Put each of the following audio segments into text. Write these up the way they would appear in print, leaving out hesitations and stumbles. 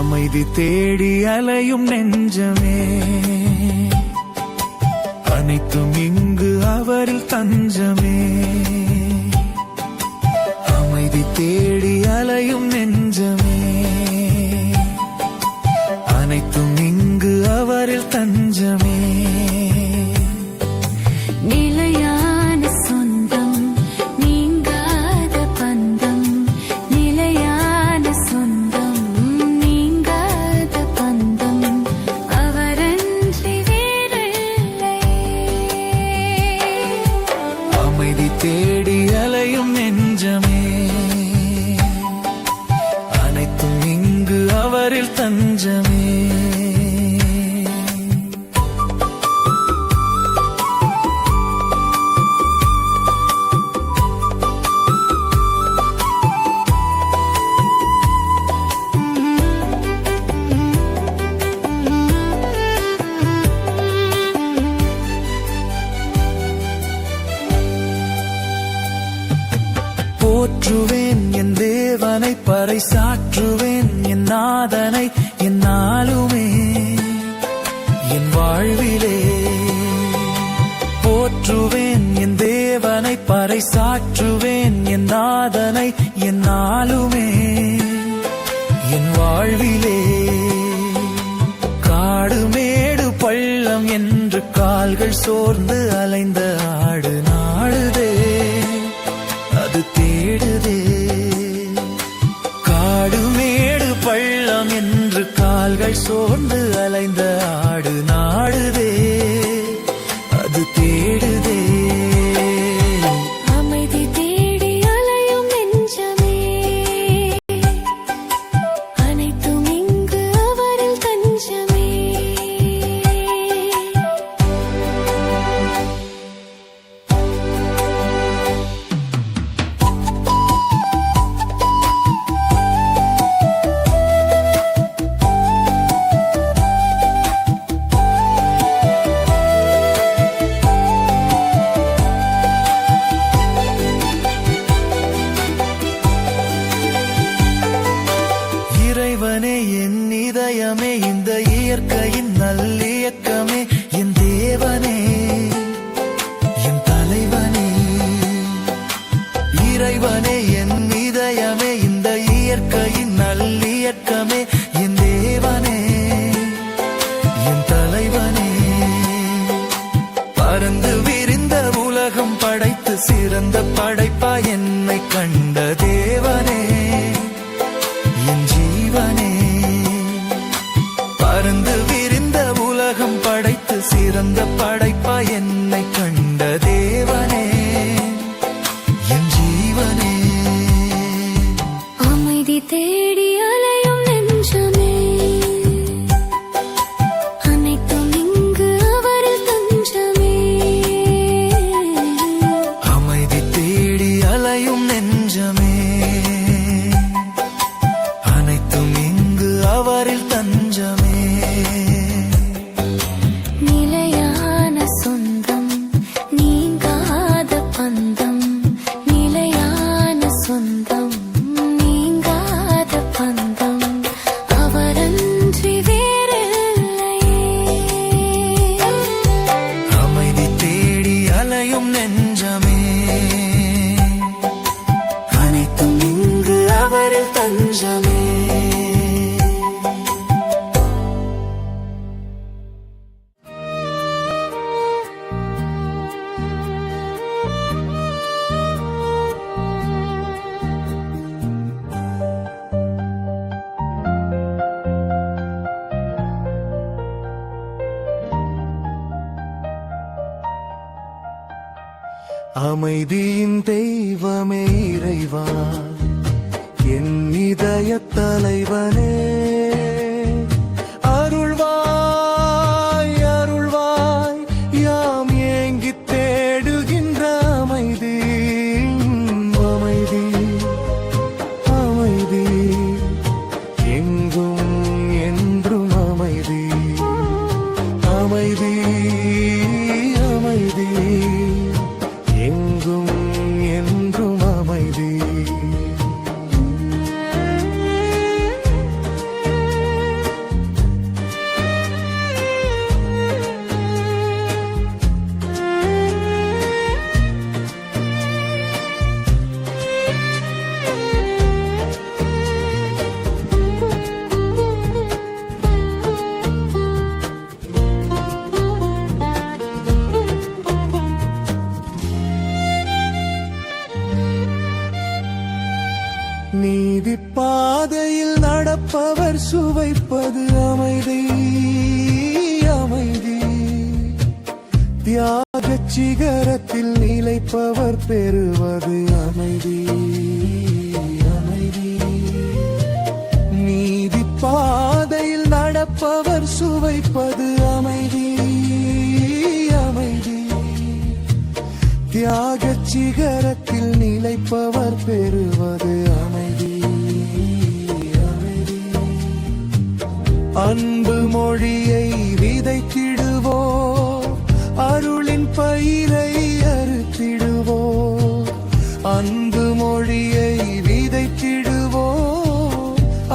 அமைதி தேடி அலையும் நெஞ்சமே, அனைத்தும் இங்கு அவரில் தஞ்சமே. அமைதி தேடி அலையும் நெஞ்சமே, அனைத்தும் இங்கு அவரில் தஞ்சமே. நிலையான சொந்தம், நீங்காத பந்தம். நிலையான சொந்தம், நீங்காத பந்தம். அவரன்றி வேறில்லை. அமைதி தேடி அலையும் நெஞ்சமே, அனைத்தும் இங்கு அவரில் தஞ்சமே. போற்றுவேன் என் தேவனை, பறைசாற்றுவேன் என் நாதனை என்னாலுமே என் வாழ்விலே. போற்றுவேன் என் தேவனை, பறைசாற்றுவேன் என் நாதனை என்னாலுமே என் வாழ்விலே. காடு மேடு பள்ளம் என்று கால்கள் சோர்ந்து அலைந்த ஆடு நாடுதே, அது தேடுதே. காடு மேடு பள்ளம் என்று கால்கள் சோர்ந்து அலைந்த ஆடு நாடுதே, அது தேடுதே. அமைதி தேடி அலையும் நெஞ்சமே, அனைத்தும் இங்கு அவரில் தஞ்சமே. இறைவனே என் இதயமே, இந்த இயற்கையின் நல்லியக்கமே, என் தேவனே என் தலைவனே. இறைவனே என் இதயமே, இந்த இயற்கையின் நல்லியக்கமே, என் தேவனே என் தலைவனே. பறந்து விரிந்த உலகம் படைத்து சிறந்த படைப்பா என்னை கண்ட தேவனே என் ஜீவனே. பறந்து விரிந்த உலகம் படைத்து சிறந்த படைப்பா என்னை கண்ட தேவனே என் ஜீவனே. அமைதி தேடி அலையும் நெஞ்சமே, அனைத்தும் இங்கு அவரில் தஞ்சமே. அமைதி தேடி அலையும் நெஞ்சமே, அனைத்தும் இங்கு அவரில் தஞ்சமே. நிலையான சொந்தம், நீங்காத பந்தம். நிலையான சொந்தம், நீங்காத பந்தம். அவரன்றி வேறில்லை. அமைதி தேடி அலையும் நெஞ்சமே, அனைத்தும் இங்கு அவரில் தஞ்சமே. அமைதியின் தெய்வமே இறைவா, என் இதய தலைவனே. அருள்வாய் அருள்வாய், யாம் ஏங்கித் தேடுகின்ற அமைதி. அமைதி அமைதி, எங்கும் என்றும் அமைதி. அமைதி அமைதி, எங்கும் என்றும் அமைதி. நீதி பாதையில் நடப்பவர் சுவைப்பது அமைதி அமைதி. தியாகச் சிகரத்தில் நிலைப்பவர் பெறுவது அமைதி அமைதி. நீதி பாதையில் நடப்பவர் சுவைப்பது அமைதி அமைதி. தியாகச் சிகரத்தில் நிலைப்பவர் பெறுவது அமைதி அமைதி. அன்பு மொழியை விதைத்திடுவோம், அருளின் பயிரை அறுத்திடுவோம். அன்பு மொழியை விதைத்திடுவோம்,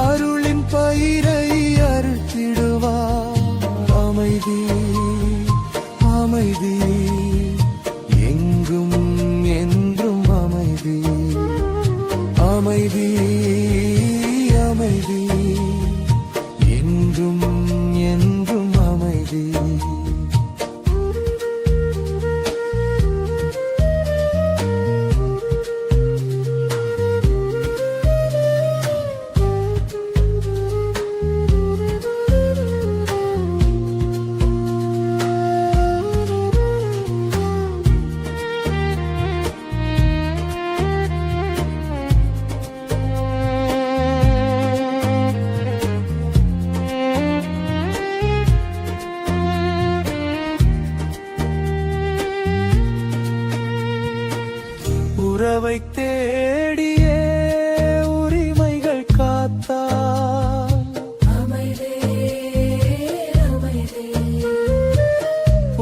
அருளின் பயிரை அறுத்திடுவார். அமைதி அமைதி, எங்கும் என்றும் அமைதி அமைதி அமைதி, என்றும் என்றும் அமைதி. உறவை தேடியே உரிமைகள் காத்தார். அமைதி அமைதி.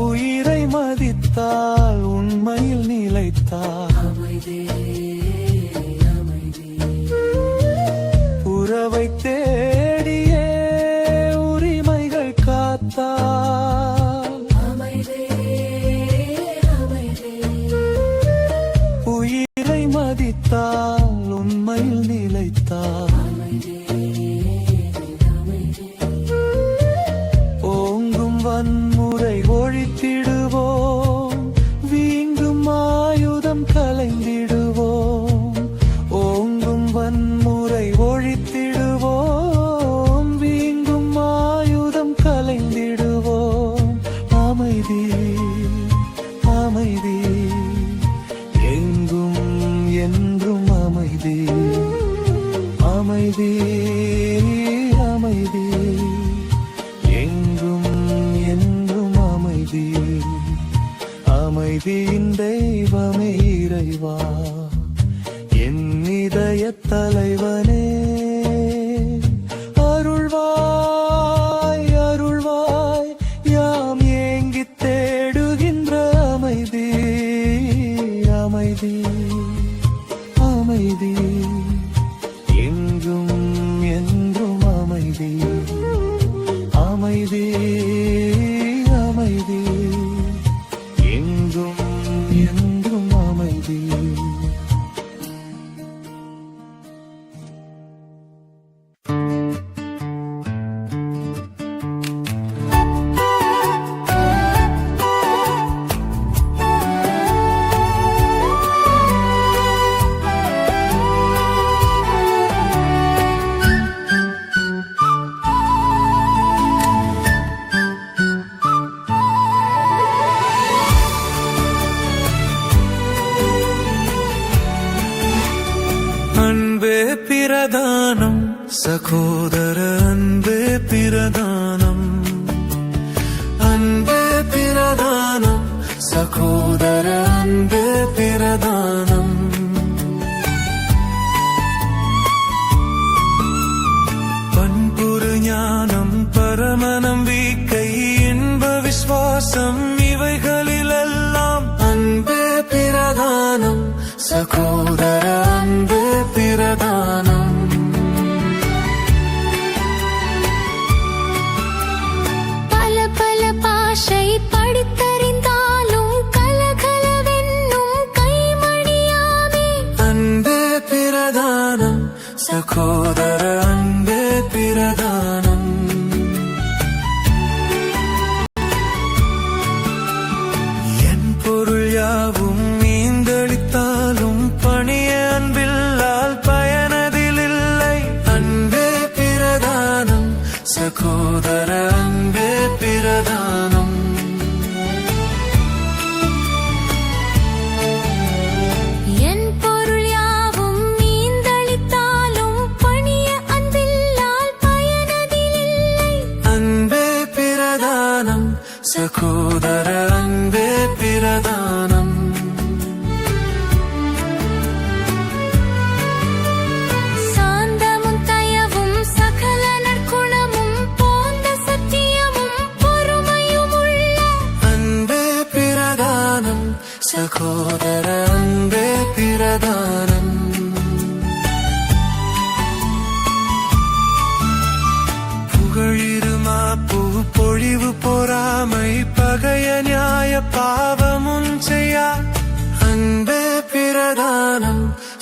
உயிரை மதித்தால் உண்மையில் நிலைத்தார். அமைதி அமைதி. உறவை தேடியே உரிமைகள் காத்தார். அமைதி அமைதி. உயிரை மதித்தால் உண்மையில் நிலைத்தார். ஓங்கும் வன்முறை ஒழித்திடுவோம், வீங்கும் ஆயுதம் கலைந்திடுவோம். ஓங்கும் வன்முறை ஒழித்திடுவோம், வீங்கும் ஆயுதம் கலைந்திடுவோம். அமைதி அமைதி, எங்கும் என்றும் அமைதி அமைதி அமைதி, எங்கும் என்றும் அமைதி. அமைதியின் தெய்வமே இறைவா, என் இதய தலைவனே, அருள்வாய் அருள்வாய் யாம் ஏங்கித் தேடுகின்ற அமைதி அமைதி அமைதி, எங்கும் என்றும் அமைதி அமைதி அமைதி, எங்கும் என்றும் அமைதி. அன்பே பிரதானம் சகோதர, அன்பே பிரதானம். அன்பே பிரதானம் சகோதர, அன்பே பிரதானம். பண்புரு ஞானம் பரமநம்பிக்கை இன்ப விசுவாசம் இவைகளிலெல்லாம் அன்பே பிரதானம் சகோதர, அன்பே பிரதானம். பல பல பாஷை படித்தறிந்தாலும் கலகலவென்னும் கைமணியாமே. அன்பே பிரதானம் சகோதர, அன்பே பிரதானம். என் பொருள் யாவும் மீந்தளித்தாலும் பணிய அன்பில்லால் பயனதில்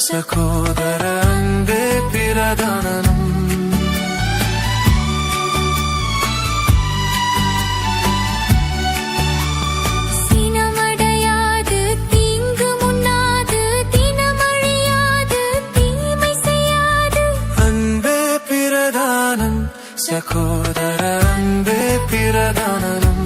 சகோதர அன்பே பிரதானம் சினமடையாது தீங்கு முன்னாது தினமழியாது தீமை செய்யாது அன்பே பிரதானம் சகோதர அன்பே பிரதானம்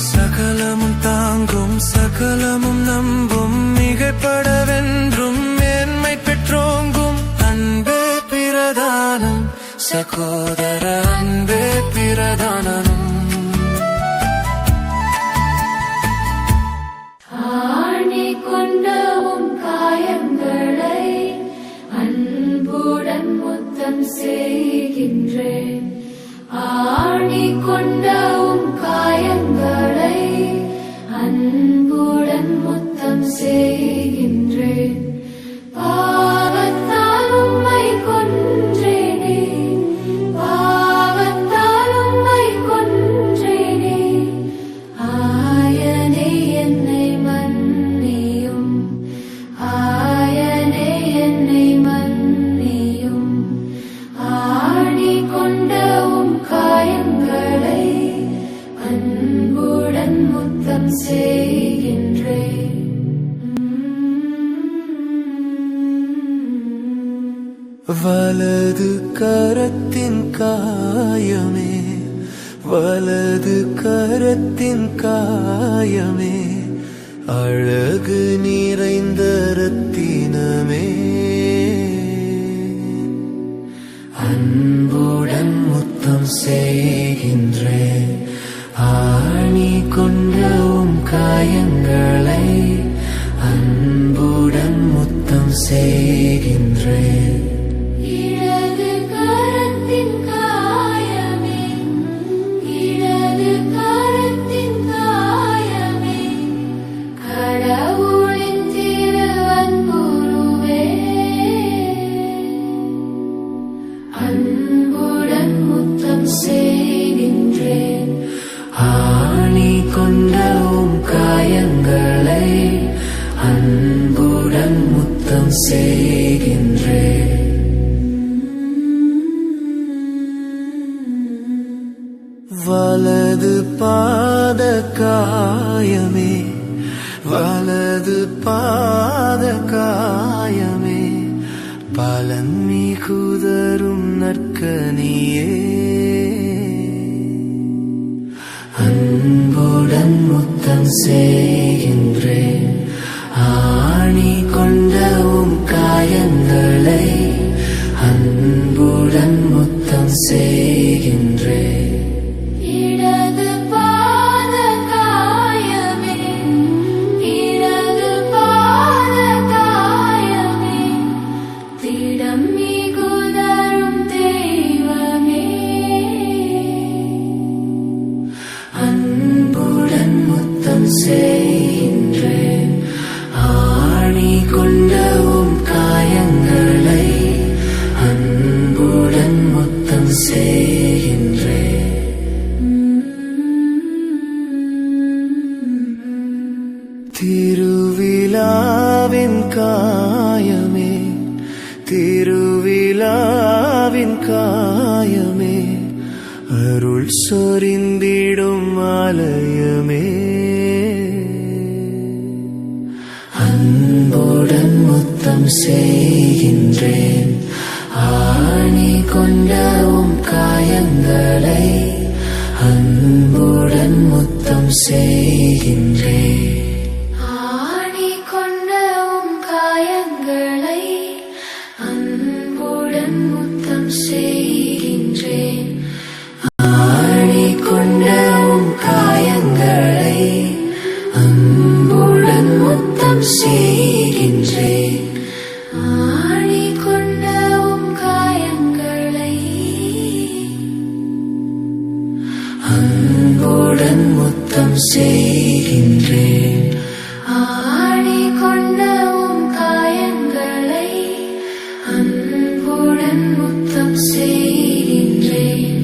சகலமும் தாங்கும் சகலமும் நம்பும் மிகைப்படவென்றும் மேன்மை பெற்றோங்கும் அன்பே பிரதானம் சகோதர அன்பே பிரதானம் ஆணி கொண்டவும் காயங்களை அன்புடன் முத்தம் செய்கின்றேன் ஆணி கொண்டவும் காயங்களை அன்புடன் முத்தம் செய்கின்றேன் பாவத்தால் உம்மை கொன்றேனே பாவத்தால் உம்மை கொன்றேனே ஆயனே என்னை மன்னியும் ஆயனே என்னை மன்னியும் ஆணி கொண்டவும் காயங்களை அன்புடன் முத்தம் செய்கின்றேன் வலது கரத்தின் காயமே வலது கரத்தின் காயமே அழகு நிறைந்த ரத்தினமே அன்புடன் முத்தம் செய்கின்றேன் ஆணி கொண்டவும் காயங்களை அன்புடன் முத்தம் செய்கின்றேன் இடது கரத்தின் காயமே இடது கரத்தின் காயமே கடவுளின் திருவன்புருவே அன்புடன் முத்தம் செய்கின்றேன் ஆணி கொண்டவும் காயங்களை அன்புடன் முத்தம் செய்கின்றேன் வலது பாத காயமே வலது பாத காயமே பலன் மிகுதரும் நற்கனியே அன்புடன் முத்தம் செய்கின்றேன் ஆணி கொண்டவும் காயங்களை அன்புடன் முத்தம் செய்கின்றேன் இடது பாத காயமே இடது பாத காயமே திடம் மிகுதரும் தெய்வமே அன்புடன் முத்தம் செய்கின்றேன் ஆணி கொண்டவும் காயங்களை அன்புடன் முத்தம் செய்கின்றேன் திருவிழாவின் காயமே திருவிழாவின் காயமே அருள் சொரிந்திடும் ஆலயமே அன்புடன் முத்தம் செய்கின்றேன் ஆணி கொண்டவும் காயங்களை அன்புடன் முத்தம் செய்கின்றேன் ஆணி கொண்டவும் காயங்களை அன்புடன் முத்தம் செய்கின்றேன் ஆணி கொண்டவும் காயங்களை அன்புடன் முத்தம் செய்கின்றேன் ஆணி கொண்டவும் காயங்களை அன்புடன் முத்தம் செய்கின்றேன் ஆணி கொண்டவும் காயங்களை அன்புடன் முத்தம் செய்கின்றேன்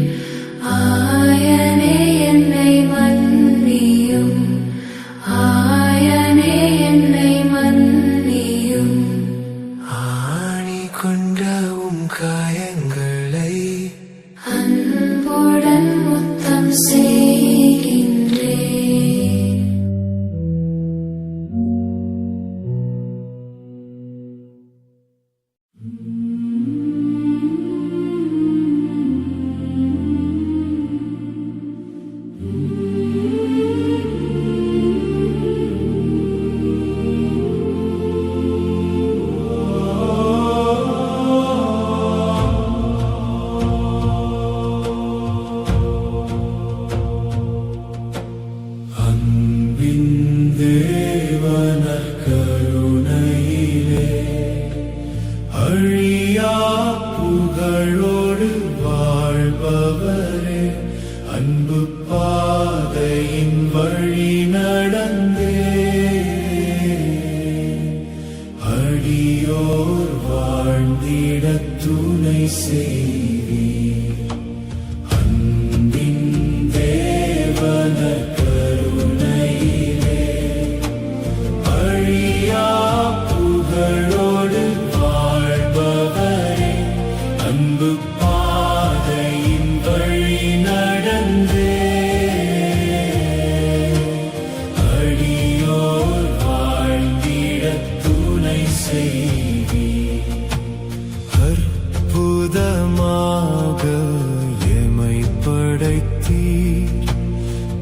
ஆயனே என்னை மன்னியும் செய்வீர். அன்பின் தேவன கருணையிலே அழியா புகழோடு வாழ்பவரே, அன்பு பாதையின் வழி நடந்தே அடியோர் வாழ்ந்திட துணை செய்வீர். அற்புதமாக எமை படைத்தீர்,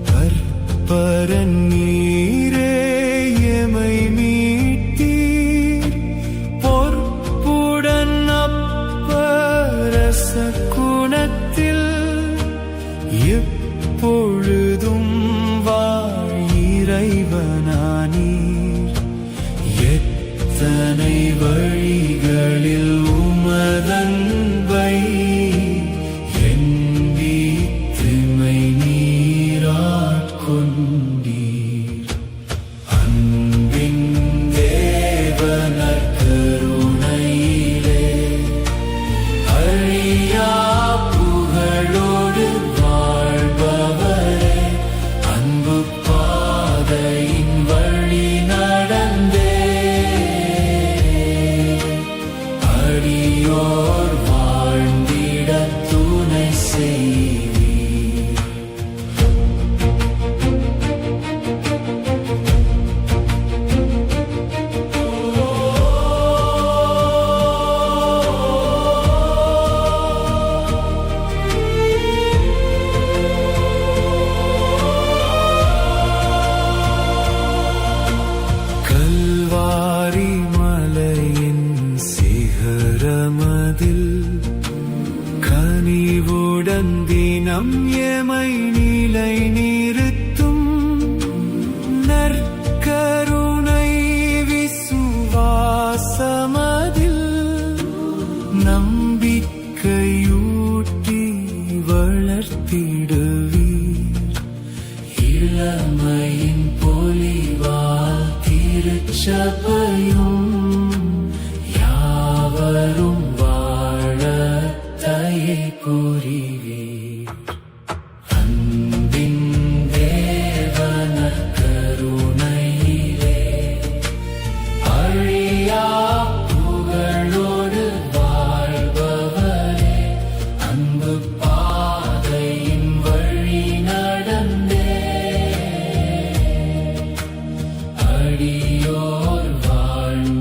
கற்பரன் நீரே எமை மீட்டீர். பொற்புடன் அப்பரச குணத்தில் எப்பொழுதும் இறைவனானீர். எத்தனை வழிகளில் உமதன்பை எண்ணித்துமை நீராட்கொண்டீர். அன்பின் தேவனர் கருணையிலே அழியா புகழோடு வாழ்பவரே, அன்பு பாதையின் வழி நடந்தே அடியோர் வாழ்ந்திட துணை செய்வீர். கல்வாரி மலையின் சிகரமதில் கனிவுடன் தினம் எமை நிலை நிறுத்தும் நற்கருணை விசுவாசமதில் நம்பிக்கையூட்டி வளர்த்திடுவீர். இளமையின் பொலிவால் திருச்சபையும் யாவரும் வாழ தயை புரிவீர். அன்பின் தேவன கருணையிலே அழியா புகழோடு வாழ்பவரே, அன்பு பாதையின் வழி நடந்தே அடியோர் வாழ்ந்திட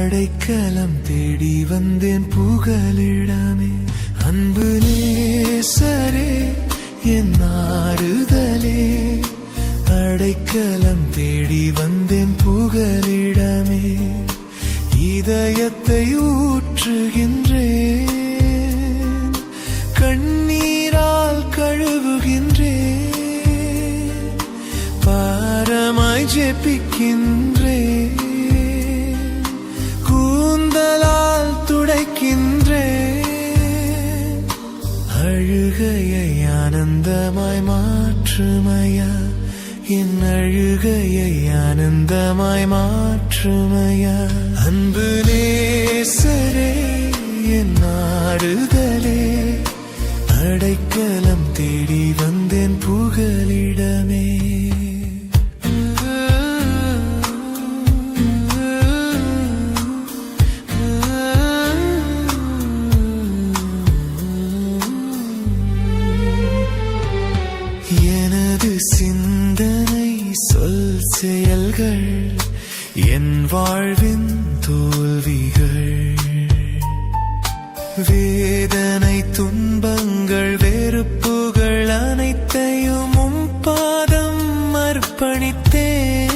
அடைக்கலம் தேடி வந்தேன் புகலிடமே. அன்பு நேசரே என் ஆறுதலே, அடைக்கலம் தேடி வந்தேன் புகலிடமே. இதயத்தை ஊற்றுகின்றேன், கண்ணீரால் கழுவுகின்றேன், பாரமாய் ஜெபிக்கின்றேன், கூந்தலால் துடைக்கின்றேன். அழுகையை ஆனந்தமாய் மாற்றுமையா, என் அழுகையை ஆனந்தமாய் மாற்றுமையா. அன்பு நேசரே என் ஆறுதலே, அடைக்கலம் தேடி வந்தேன் புகலிடமே. எனது சிந்தனை சொல் செயல்கள் என் வாழ்வின் தோல்விகள், வேதனை துன்பங்கள் வெறுப்புகள் அனைத்தையும் பாதம் அர்ப்பணித்தேன்.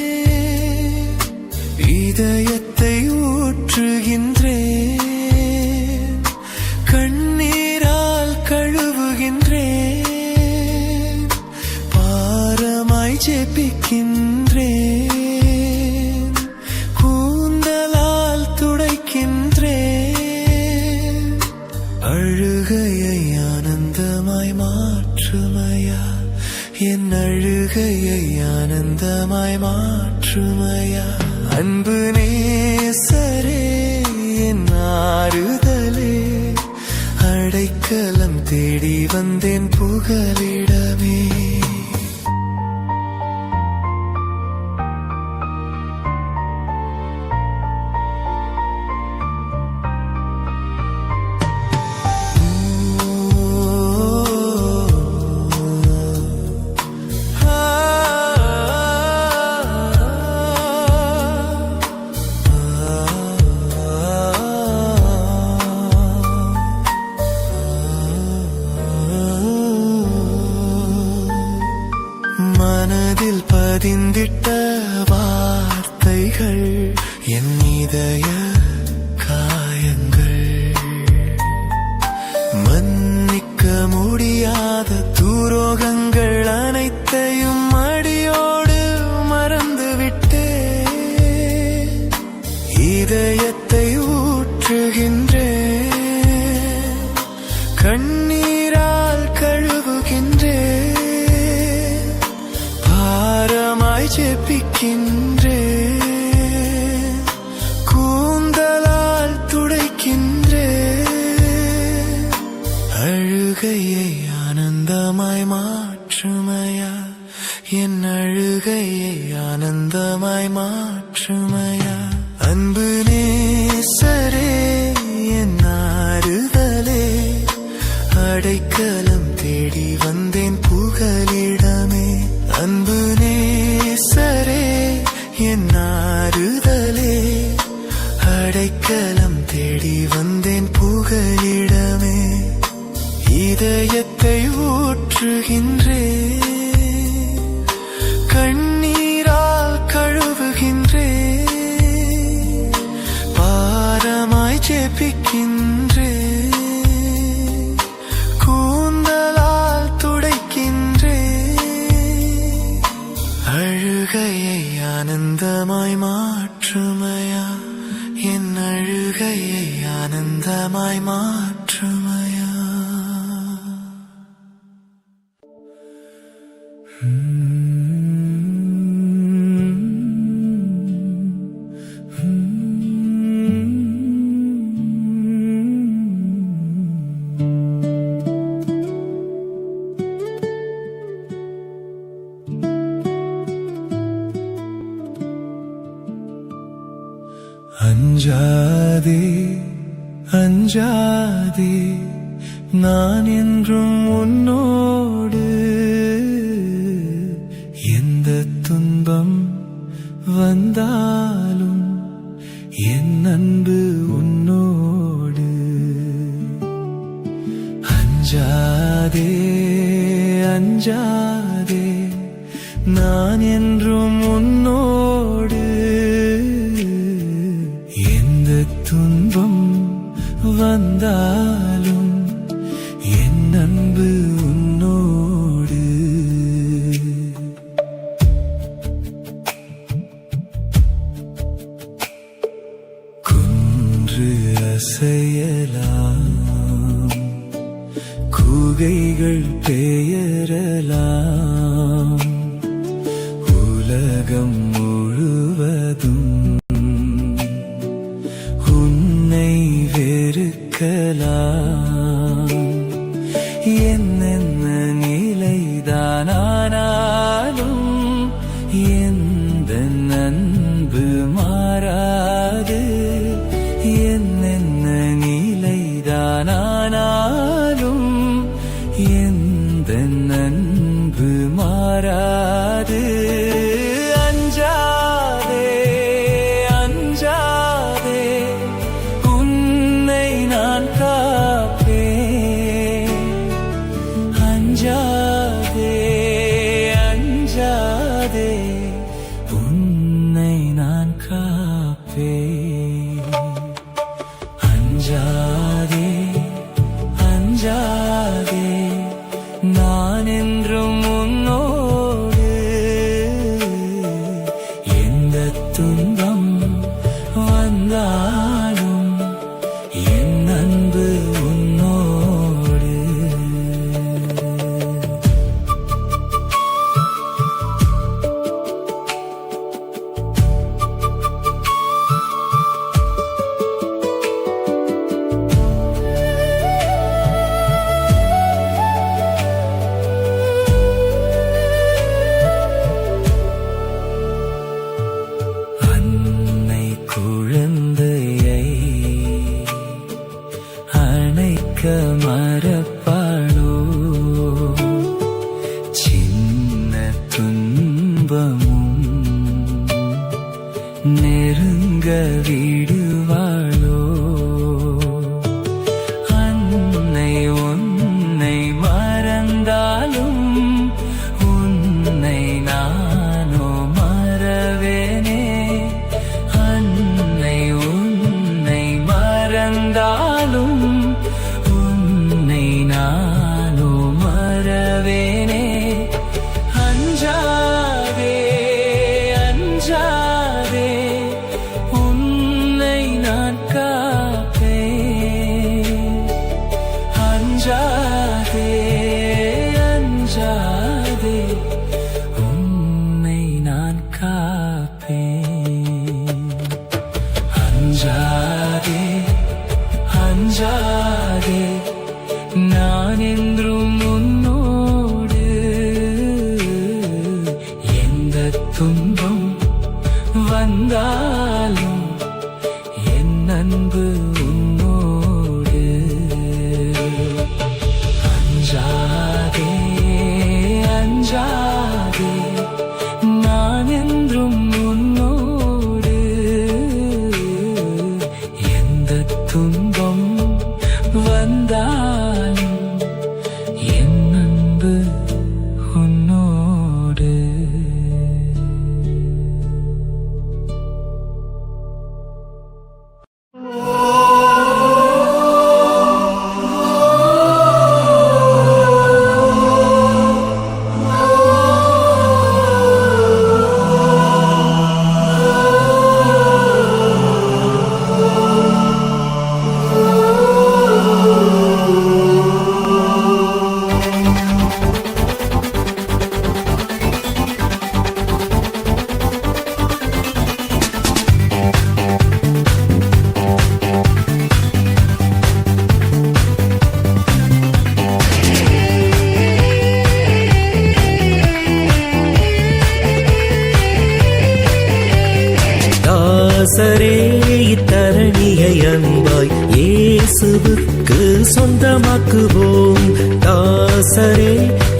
இதயத்தை ஊற்றுகின்றேன், கண்ணீரால் கழுவுகின்றேன், பாரமாய் ஜெபிக்கின்றேன், கூந்தலால் துடைக்கின்றேன். அழுகையை ஆனந்தமாய் மாற்றுமையா, என் அழுகையை ஆனந்தமாய் மாற்றுமையா. அன்பு நேசரே என் ஆறுதலே, அடைக்கலம் தேடி வந்தேன் புகலிடமே. மனதில் பதிந்திட்ட வார்த்தைகள் என் இதய காயங்கள், மன்னிக்க முடியாத துரோகங்கள் அனைத்தையும் அடியோடு மறந்துவிட்டேன். இதயத்தை ஊற்றுகின்றேன், கண்ணீரால் கழுவுகின்றேன், பாரமாய் ஜெபிக்கின்றேன், கூந்தலால் துடைக்கின்றேன். அழுகையை ஆனந்தமாய் மாற்றுமையா, என் அழுகையை ஆனந்தமாய் மாற்றுமையா. அன்பு நேசரே என் ஆறுதலே, அடைக்கலம் தேடி வந்தேன் புகலிடமே. அன்பு நேசரே என் ஆறுதலே, அடைக்கலம் தேடி வந்தேன் புகலிடமே. இதயத்தை ஊற்றுகின்றேன், கண்ணீரால் கழுவுகின்றேன், பாரமாய் ஜெபிக்கின்றேன், கூந்தலால் துடைக்கின்றேன். அழுகையை ஆனந்தமாய் மாற்றுமையா, என் அழுகையை ஆனந்தமாய் மாற்றுமையா. அஞ்சாதே அஞ்சாதே, நான் என்றும் உன்னோடு. எந்த துன்பம் வந்தாலும் என் என் அன்பு உன்னோடு. அஞ்சாதே அஞ்சாதே நான் என்றும் உன்னோடு. எந்த துன்பம் வந்தாலும் என் அன்பு உன்னோடு. குன்று அசையலாம், கூகைகள் பெயரலாம், உலகம் முழுவதும் உன்னை வெறுக்கலாம். என்னென்ன நிலைதானாலும் எந்த அன்பு மாறாது. என்னென்ன நிலைதானாலும் எந்த அன்பு மாறாது. அஞ்சாதே அஞ்சாதே உன்னை நான் காப்பேன். அஞ்சாதே அஞ்சாதே உன்னை நான் காப்பேன். அஞ்சாதே அஞ்சாதே நான் என்றும் உன்னோடு. எந்த துன்பம் வந்தாலும் என் அன்பு உன்னோடு. அன்னை குழந்தையை அணைக்க மறப்பாளோ? சின்ன துன்பமும் நெருங்க விடுவாளோ? அன்னை உன்னை மறந்தாலும் உன்னை நானோ மறவேனே. அன்னை உன்னை மறந்தாலும் உன்னை நானோ மறவேனே. அஞ்சாதே அஞ்சாதே உன்னை நான் காப்பேன். அஞ்சாதே அஞ்சாதே உன்னை நான் காப்பேன். அஞ்சாதே அஞ்சாதே நான் என்றும் உன்னோடு. எந்த துன்பம் வந்தாலும் என் அன்பு உன்னோடு. அஞ்சாதே அஞ்சாதே நான் என்றும் உன்னோடு. எந்த துன்பம் வந்தாலும் என் அன்பு உன்னோடு. தாசரே இத்தரணியை அன்பாய் இயேசுவுக்கு சொந்தமாக்குவோம். தாசரே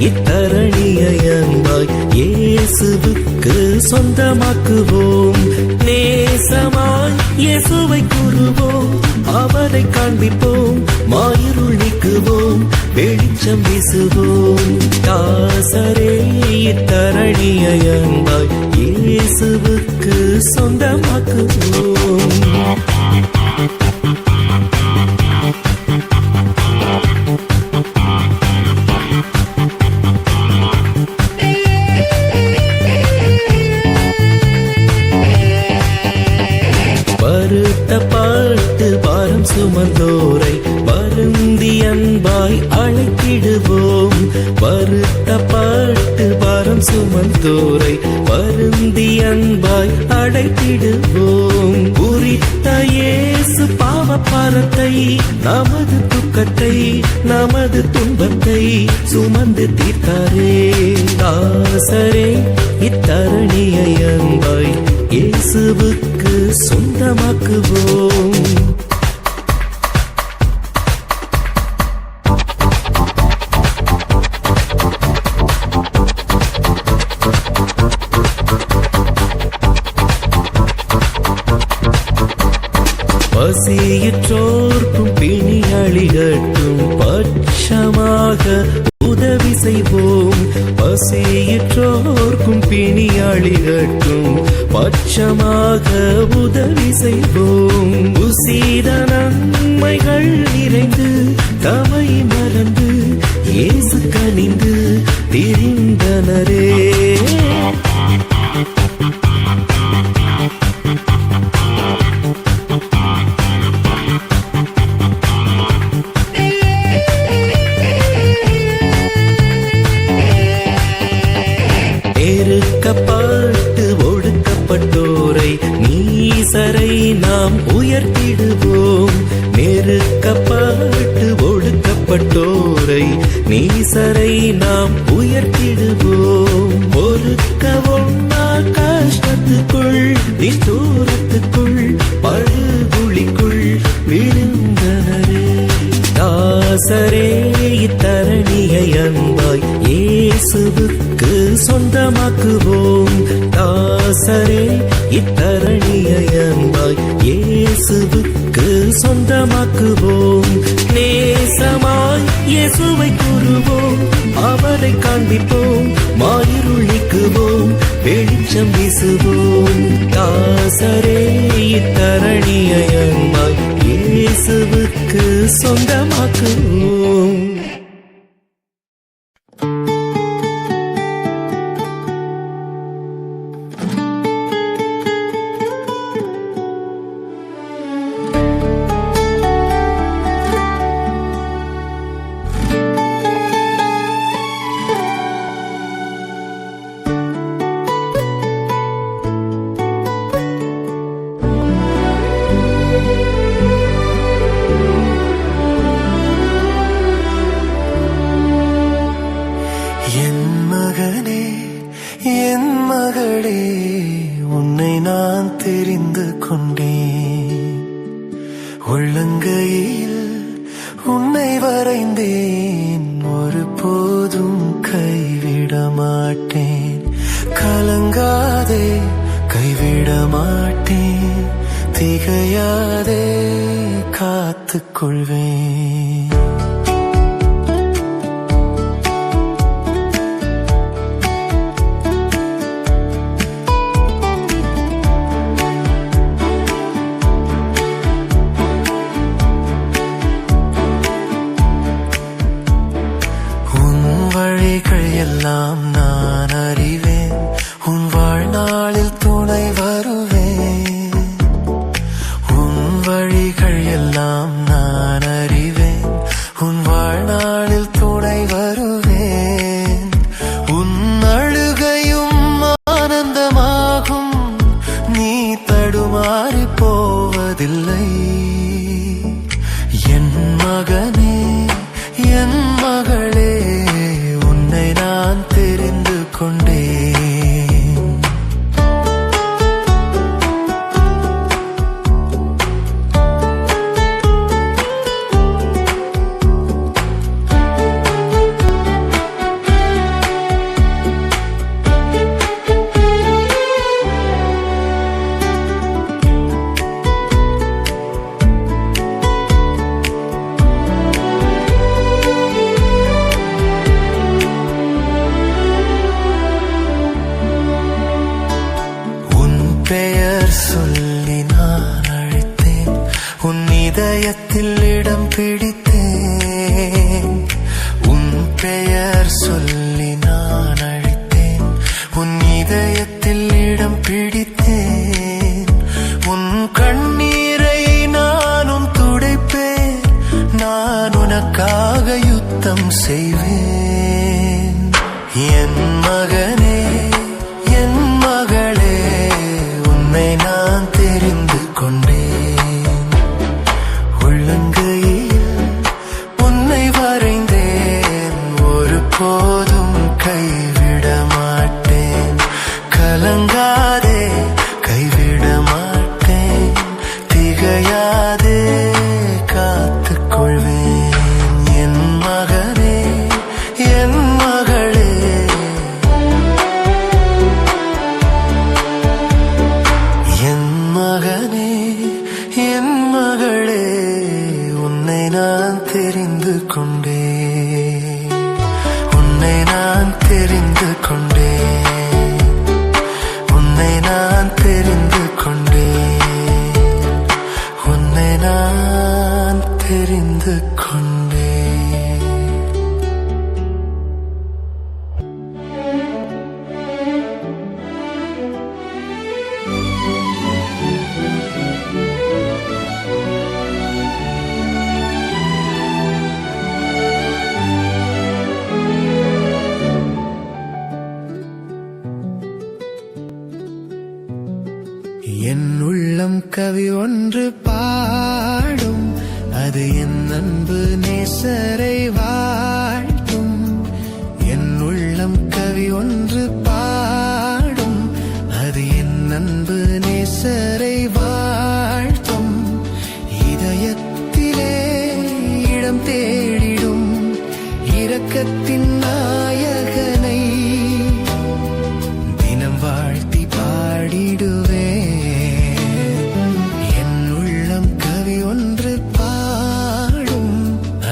இத்தரணியை அன்பாய் இயேசுவுக்கு சொந்தமாக்குவோம். நேசமாய் இயேசுவை கூறுவோம், அவரை காண்பிப்போம், மாயிருள் நீக்குவோம், வெளிச்சம் வீசுவோம். தாசரே இத்தரணியை அன்பாய் இயேசுவுக்கு சொந்தமாக்குவோம். வருத்தப்பட்டு பாரம் சுமந்தோரை வருந்தி அன்பாய் அழைத்திடுவோம். வருத்தப்பட்டு பாரம் சுமந்தோரை வருந்தி அன்பாய் அழைத்திடுவோம். குறித்த இயேசு பாவப்பாரத்தை, நமது துக்கத்தை, நமது துன்பத்தை சுமந்து தீர்த்தாரே. தாசரே இத்தரணியை அன்பாய் இயேசுவுக்கு சொந்தமாக்குவோம். பசியுற்றோர்க்கும் பிணியாளிகட்கும் பட்சமாக உதவி செய்வோம். பசியுற்றோர்க்கும் பிணியாளிகட்கும் பட்சமாக உதவி செய்வோம். உசித நன்மைகள் நிறைந்து தமை மறந்து இயேசு கனிந்து திரிந்தனரே. நெருக்கப்பட்டு ஒடுக்கப்பட்டோரை நீசரை நாம் உயர்த்திடுவோம். நெருக்கப்பட்டு ஒடுக்கப்பட்டோரை நீசரை நாம் உயர்த்திடுவோம். ஒருக்க ஒன்னா கஷ்டத்துக்குள் நிஷ்டூரத்துக்குள் படுகுழிக்குள் விழுந்தனரே. தாசரே இத்தரணியை அன்பாய் இயேசுவுக்கு சொந்தமாக்குவோம். தாசரே இத்தரணியை அன்பாய் இயேசுவுக்கு சொந்தமாக்குவோம். நேசமாய் இயேசுவை கூறுவோம், அவரை காண்பிப்போம், மாயிருள் நீக்குவோம், வெளிச்சம் வீசுவோம். தாசரே இத்தரணியை அன்பாய் இயேசுவுக்கு சொந்தமாக்குவோம். என் மகளே, உன்னை நான் தெரிந்து கொண்டேன். உள்ளங்கையில் உன்னை வரைந்தேன், ஒரு போதும் கைவிட மாட்டேன். கலங்காதே, கைவிட மாட்டேன். திகையாதே, காத்துக்கொள்வேன். எல்லாம் நான் அறிவேன், உன் வாழ்நாளில் துணை வருவேன். உன் வழிகள் எல்லாம் நான் அறிவேன், இதயத்தில் இடம் பிடித்தேன். உன் பெயர் சொல்லி நான் அழைத்தேன். உன் இதயத்தில் இடம் பிடித்தேன். உன் கண்ணீரை நானும் துடைப்பேன். நான் உனக்காக யுத்தம் செய்வேன். என் மகனே, என் மகளே, உன்னை நான் தெரிந்து கொண்டேன். உள்ளங்கையில் உன்னை வரைந்தேன். ஒரு போதும் கைவிட மாட்டேன். கலங்காதே, கைவிட மாட்டேன். திகையாதே, காத்துக் கொள்வேன். என் மகனே, என் மகளே, என் மகனே, என் மகளே, உன்னை நான் தெரிந்து கொண்டேன். உன்னை நான் தெரிந்து கொண்டேன். உன்னை நான் தெரிந்து கொண்டேன். உன்னை நான் தெரிந்து கொண்டேன். என் உள்ளம் கவி ஒன்று பாடும். அது என் அன்பு நேசரை வாழ்த்தும். என் உள்ளம் கவி ஒன்று பாடும். அது என் அன்பு நேசரை வாழ்த்தும். இதயத்திலே இடம் தேடிடும் இரக்கத்தின் நாயகனை தினம் வாழ்த்தி பாடிடுவேன். என் உள்ளம் கவி ஒன்று பாடும்.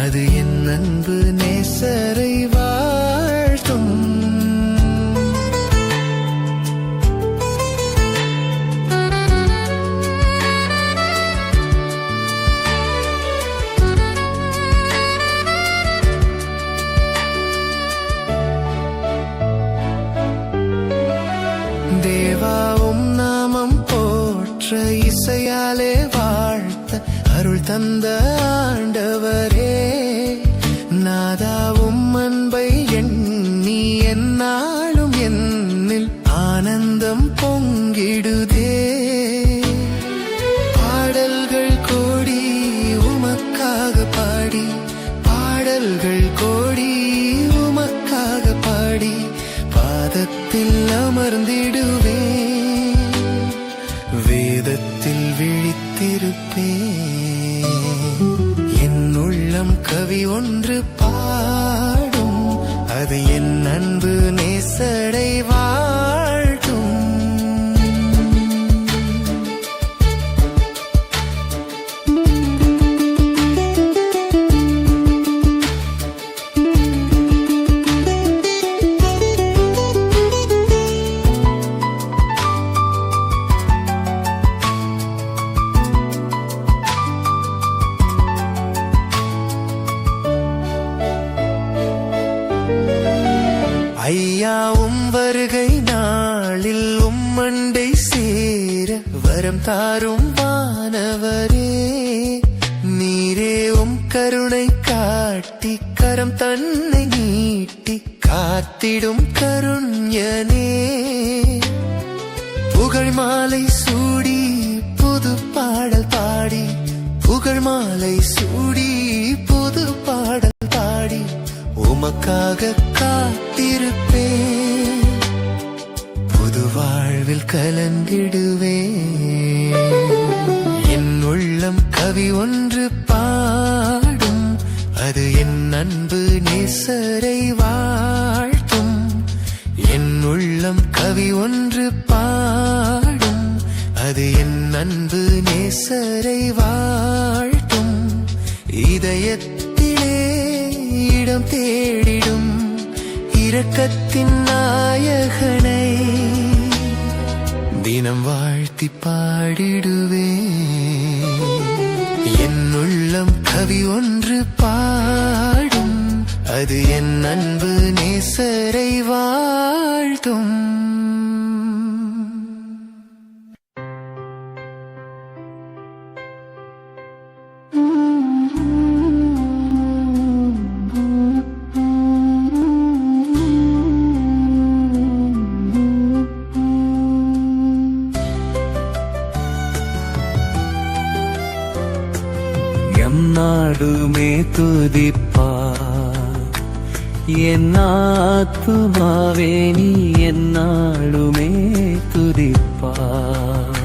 அது என் அன்பு நேசரை வாழ்த்தும். தேவாவும் நாமம் போற்ற இசையாலே வாழ்த்த அருள் தந்த ஆண்டவரே. நாதாவும் அன்பை எண்ணி என்னாலும் என்னில் ஆனந்தம் பொங்கிடுதே. பாடல்கள் கோடி உமக்காக பாடி, பாடல்கள் கோடி உமக்காக பாடி, பாதத்தில் அமர்ந்திடுவேன். வேதத்தில் விழித்திருப்பேன். என் உள்ளம் கவி ஒன்று பாடும். அது என் அன்பு நேசரை வாழ்த்தும். ஐயாவும் வருகை நாளில் உம்மண்டை சேர வரம் தாரும் வானவரே. நீரே உம் கருணை காட்டி கரம் தன்னை நீட்டி காத்திடும் கருண்யனே. புகழ் மாலை சூடி புது பாடல் பாடி, புகழ் மாலை சூடி புது பாடல் பாடி, உமக்காக காத்திருப்பேன். புது வாழ்வில் கலந்திடுவேன். என் உள்ளம் கவி ஒன்று பாடும். அது என் அன்பு நேசரை வாழ்த்தும். என் உள்ளம் கவி ஒன்று பாடும். அது என் அன்பு நேசரை வாழ்த்தும். இதயத்திலே இடம் தேடிடும் இரக்கத்தின் நாயகனை தினம் வாழ்த்தி பாடிடுவேன். என் கவி ஒன்று பாடும், அது என் அன்பு நேசரை வாழ்த்தும். எந்நாடுமே துதிப்பார் என் ஆத்துமாவே நீ எந்நாளுமே துதிப்பார்.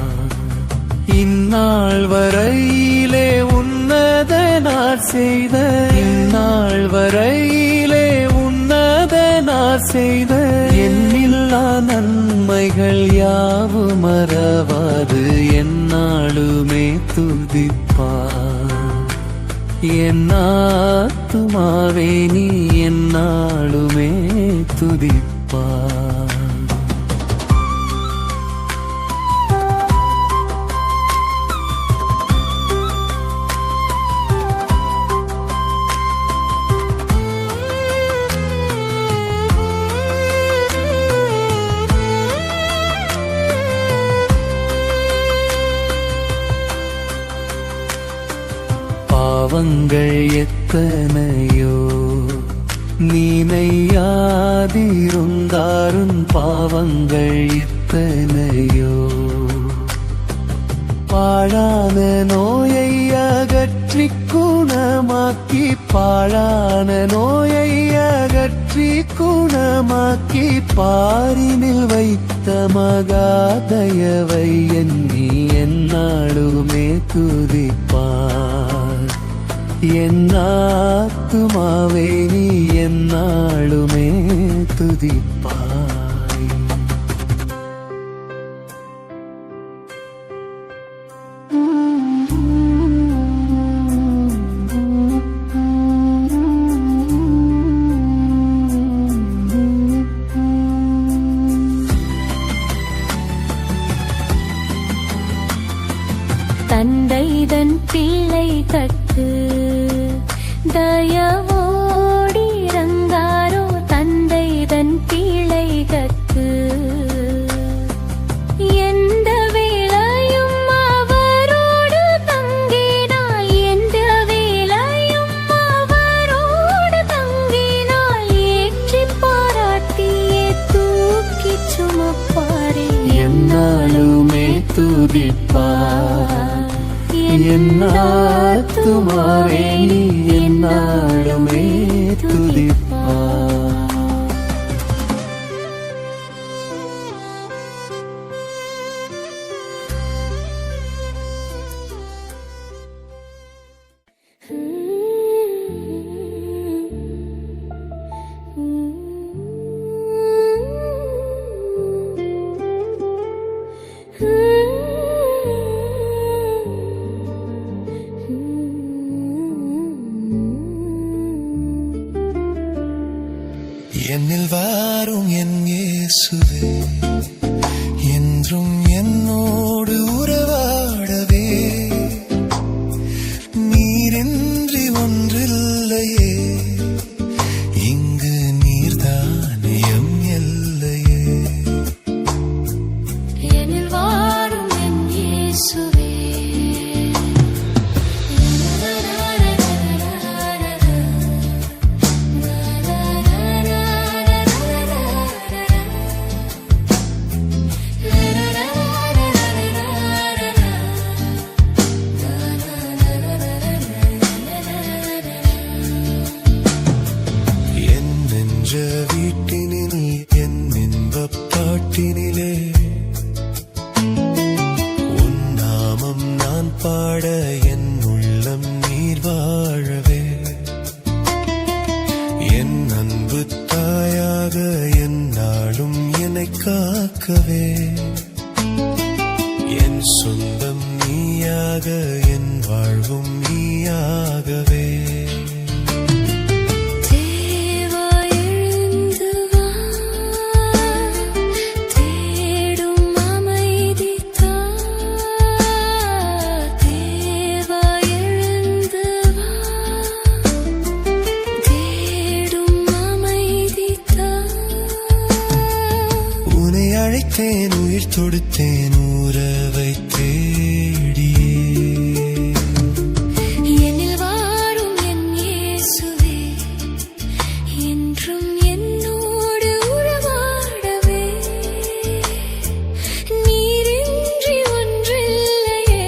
இந்நாள் வரையிலே உன்னதனார் செய்த, இந்நாள் வரையிலே உன்னதனார் செய்த எண்ணில்லா நன்மைகள் யாவும் மறவாது எந்நாளுமே துதிப்பார். என் ஆத்துமாவே நீ எந்நாளுமே துதிப்பார். பாவங்கள் எத்தனையோ நீனையாதிருந்தாரும், பாவங்கள் எத்தனையோ பாழான நோயை அகற்றி குணமாக்கி, பாழான நோயை அகற்றி குணமாக்கி பாரினில் வைத்த மகாதயவை எண்ணி எந்நாளுமே துதிப்பார். என் ஆத்துமாவே நீ எந்நாளுமே துதிப்பாய். தந்தை தன் பிள்ளை தட்டு தயவோடிறங்காரோ, தந்தை தன் பிள்ளை கட்டு எந்த வேளையும் அவரோடு தங்கினாள், எந்த வேளையும் அவரோடு தங்கினாள். ஏற்றி பாராட்டியே தூக்கி சுமப்பாரே எந்நாளுமே துதிப்பார். என் ஆத்துமாவே நீ எந்நாளுமே துதிப்பார். என்னில் வாரும் என் இயேசுவே, என்றும் என்னோடு உறவாடவே. நீரின்றி ஒன்றில்லையே, இங்கு நீர்தானே எம் எல்லையே. என்னில் வாரும் என் இயேசுவே, வீட்டினில் என் இன்பப் பாட்டினிலே உன் நாமம் நான் பாட, என் உள்ளம் நீர் வாழவே. என் அன்பு தாயாக என் நாளும் என்னை காக்கவே. என் சொந்தம் நீயாக, என் வாழ்வும் நீயாகவே. தொடுத்தேன் உறவை தேடியே. என்னில் வாரும் என் இயேசுவே, என்றும் என்னோடு உறவாடவே. நீரின்றி ஒன்றில்லையே,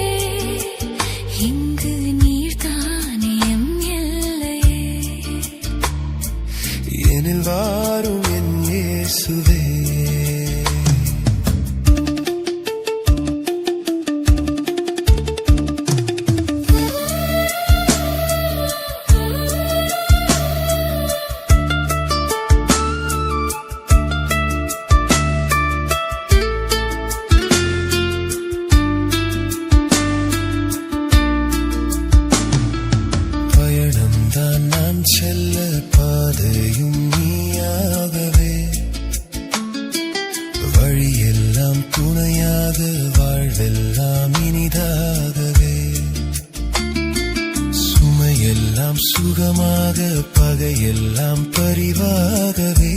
இங்கு நீர்தானே எம் எல்லையே. என்னில் வாரும் என் இயேசுவே. பயணம்தான் நான் செல்ல பாதையும் நீயாகவே. வழியெல்லாம் துணையாக வாழ்வெல்லாம் இனிதாகவே. சுமையெல்லாம் சுகமாக பகையெல்லாம் பரிவாகவே.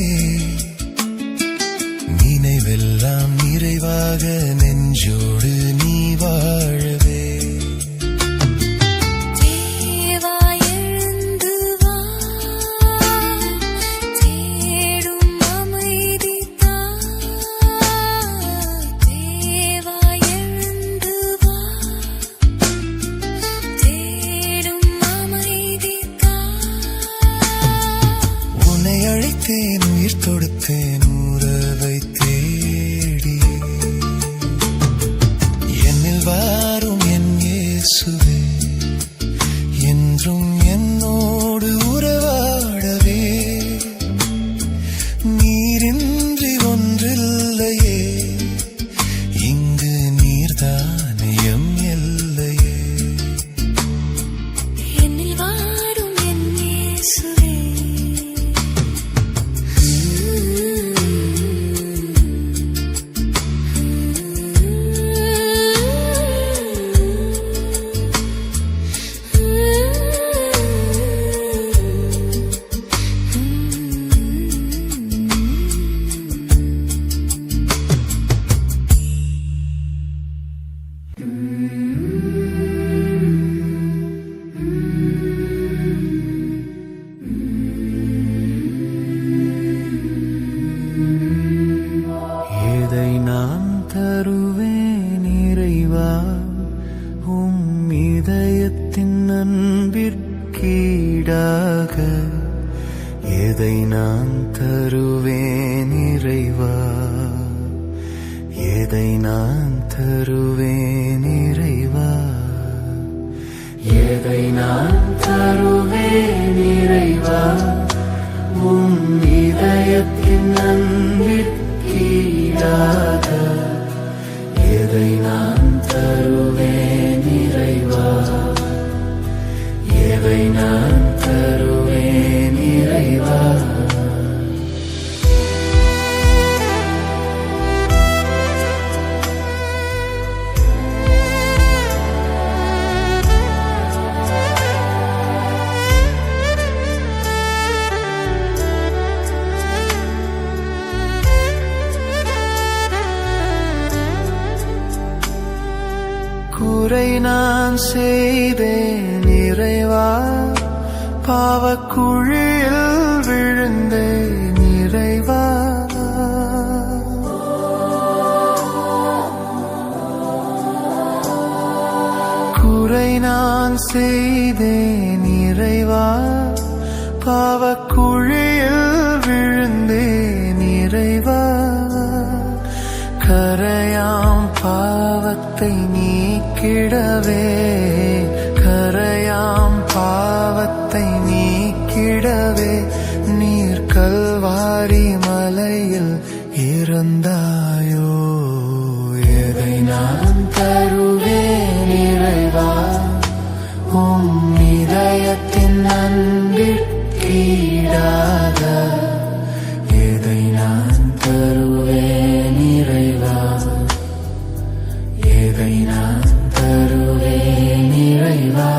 நினைவெல்லாம் நிறைவாக நெஞ்சோடு நீ வாழவே. தேவா எழுந்து வா, தேடும் அமைதி தா. தேவா எழுந்து வா, தேடும் அமைதி தா. உன்னை அழைத்தேன் உயிர் தொடுத்தேன் உறவை தேடி. என்னில் வாரும் என் இயேசுவே, என்றும் என்னோடு உறவாடவே. நீரின்றி ஒன்றில்லையே, இங்கு நீர்தானே எம் எல்லையே. என்னில் வாரும் என் இயேசுவே. எதை நான் தருவேன் இறைவா, உம் இதயத்தின் அன்பிற்கீடாக. எதை நான் தருவேன் இறைவா, எதை நான் தருவேன் இறைவா. எதை நான் தருவேன் இறைவா, உம் இதயத்தின் அன்பிற்கீடாக. எதை நான் தருவேன் இறைவா, எதை நான் தருவேன் இறைவா. குறை நான் செய்தேன் இறைவா, பாவக்குழியில் விழுந்தேன் இறைவா. குறை நான் செய்தேன் இறைவா, பாவக்குழியில் விழுந்தேன் இறைவா. கரையாம் பாவத்தை நீக்கிடவே, கரையாம் பாவத்தை நீக்கிடவே. நீர் கல்வாரி மலையில் இறந்தாயோ. எதை நான் தருவேன் இறைவா, உம் இதயத்தின் அன்பிற்கீடாக. எதை நான் தருவேன் இறைவா, எதை நான் தருவேன் இறைவா.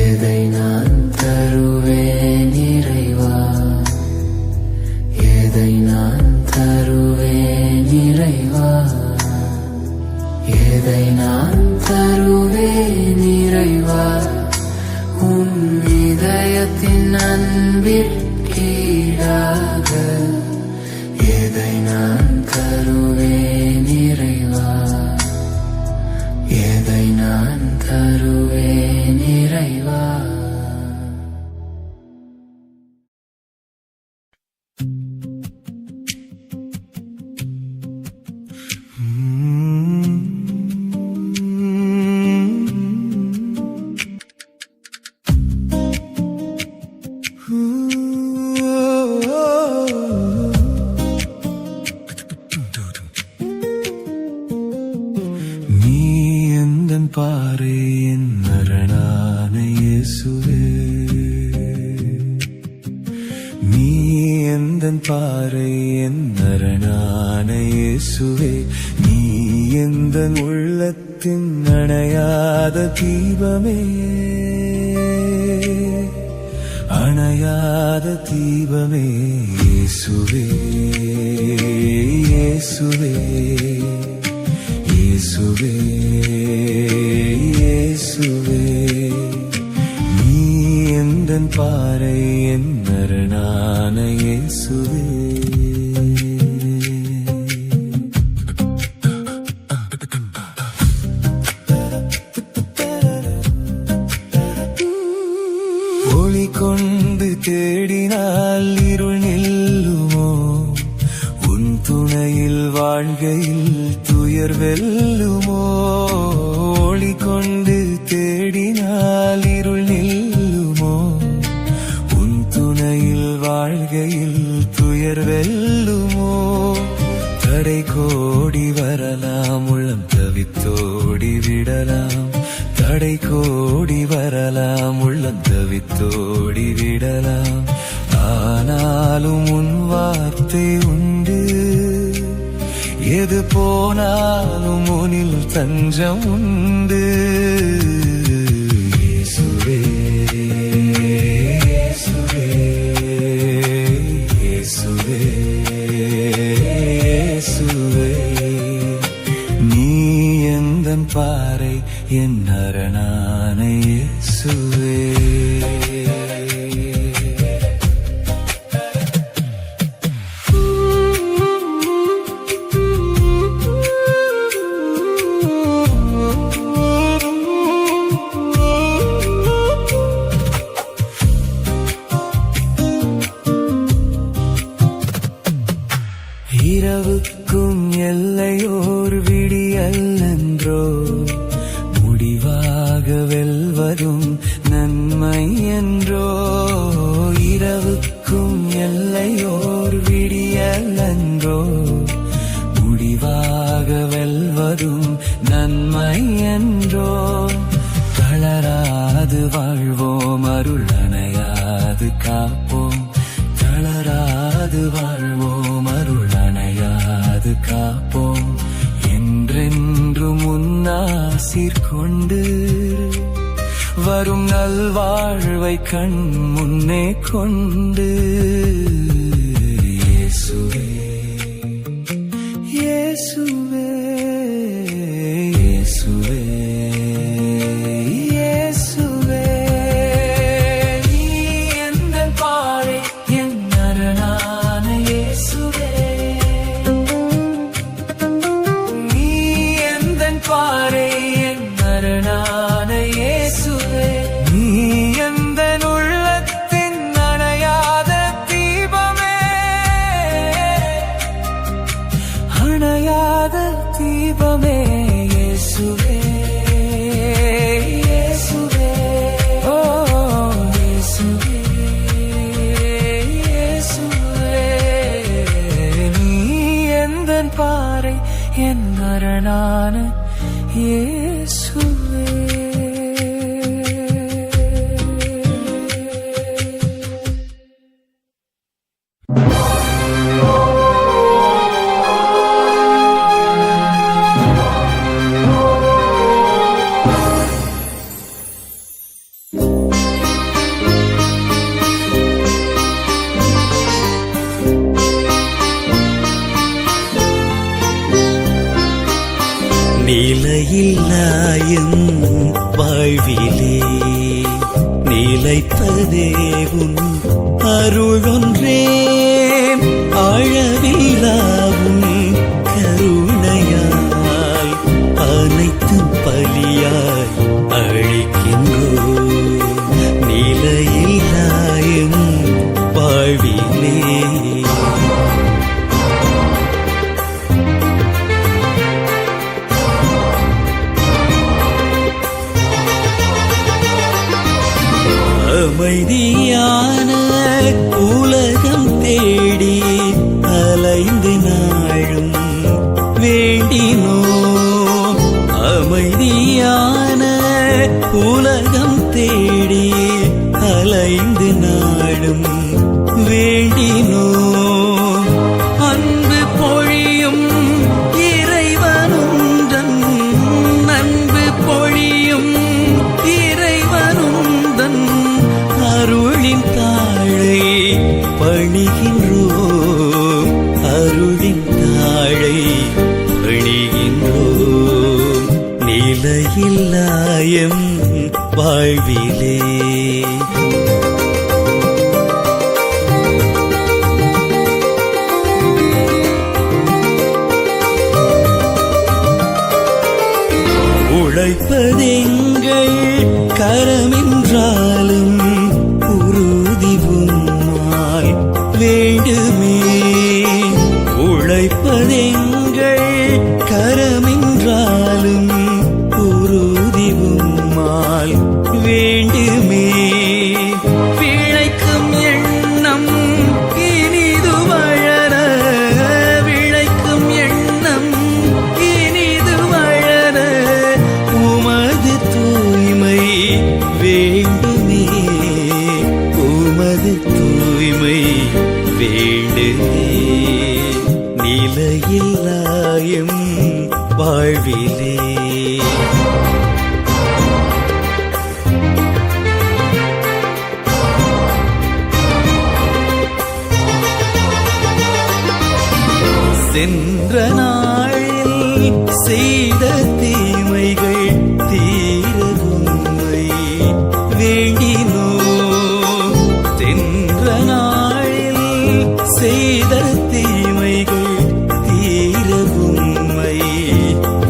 எதை நான் தருவேன் இறைவா, எதை நான் தருவேன் இறைவா, எதை நான் தருவேன் இறைவா, உன் இதயத்தின் அன்பிற்கீடாக எதை நான் தருவேன் இறைவா, எதை நான் தருவேன் இறைவா. பாறை என் அரணான இயேசுவே, நீ எந்தன் பாறை என் அரணான இயேசுவே, நீ எந்தன் உள்ளத்தின் அணையாத தீபமே, அணையாத தீபமே இயேசுவே, இயேசுவே, இயேசுவே, இயேசுவே, நீ எந்தன் பாறை என் அரணான இயேசுவே. ஒளி கொண்டு தேடினால் இருள் நில்லுமோ, உன் துணையில் வாழ்கையில் துயர் வெல்லுமோ, ஒளி கொண்டு தேடினால் இருள் நில்லுமோ, உன் துணையில் வாழ்கையில் துயர் வெல்லுமோ, தடை கோடி வரலாம் உள்ளம் தவித்தோடி விடலாம், தடை கோடி வரலாம் உள்ளம் தவித்தோடி விடலாம், ஆனாலும் உன் வார்த்தை உண்டு, எது போனாலும் உனில் தஞ்சம் உண்டு. இயேசுவே, இயேசுவே, இயேசுவே, இயேசுவே, நீ எந்தன் பாறை என் அரணான இயேசுவே. இரவுக்கும் எல்லையோர் விடியல்லன்றோ, முடிவாக வெல்வதும் நன்மை என்றோ, இரவுக்கும் எல்லையோர் விடியல்லன்றோ, முடிவாக வெல்வதும் நன்மை என்றோ, தளராது வாழ்வோம் அருள் அணையாது காப்போம், தளராது வாழ்வோம் அருள் அணையாது காப்போம், என்றென்றும் முன்னாசீர் கொண்டு வரும் நல்வாழ்வை கண் முன்னே கொண்டு. இயேசுவே, இயேசுவே, இயேசுவே, இயேசுவே, நீ எந்தன் பாறை என் அரணான இயேசுவே, நீ எந்தன் பாறை என் அரணான இயேசுவே, நீ எந்தன் உள்ளத்தின் அணையாத தீபமே, அணையாத தீபமே இயேசுவே, இயேசுவே, ஓ இயேசுவே, இயேசுவே, நீ எந்தன் பாறை என் அரணான இயேசுவே. நிலையில்லாயும் வாழ்விலே நிலைப்பதே உன் அருளொன்றே ஆழவில்லாவும் கருணையால் அனைத்தும் பலியாய் அழிக்கின்றோம் நிலையில்லாயும் வாழ்விலே அமைதியான உலகம் தேடி அலைந்து நாளும் வேண்டினோம் அமைதியான உலகம் தேடி அலைந்து நாளும் வேண்டினோம் அன்பு பொழியும் இறைவனுந்தன் அன்பு பொழியும் இறைவனுந்தன் அருளின் தாழை பணிகின்றோம் அருளின் தாழை பணிகின்றோம் நிலையில்லாயம் வாழ்விலே உழைப்பதெங்கள் கரமென்றாலும் உறுதி உம்மால் வேண்டுமே உழைப்பதெங்கள் கரமென்றாலும் உறுதி உம்மால் வேண்டுமே விளைக்கும் எண்ணம் இனிது வளர விளைக்கும் எண்ணம் இனிது வளர உமது தூய்மை வேண்டுமே உமது தூய்மை வேண்டுமே நிலையில்லாயும் வாழ்விலே சென்ற நாளில் செய்த தீமைகள் தீர உம்மை வேண்டினோம் சென்ற நாளில் செய்த தீமைகள் தீர உம்மை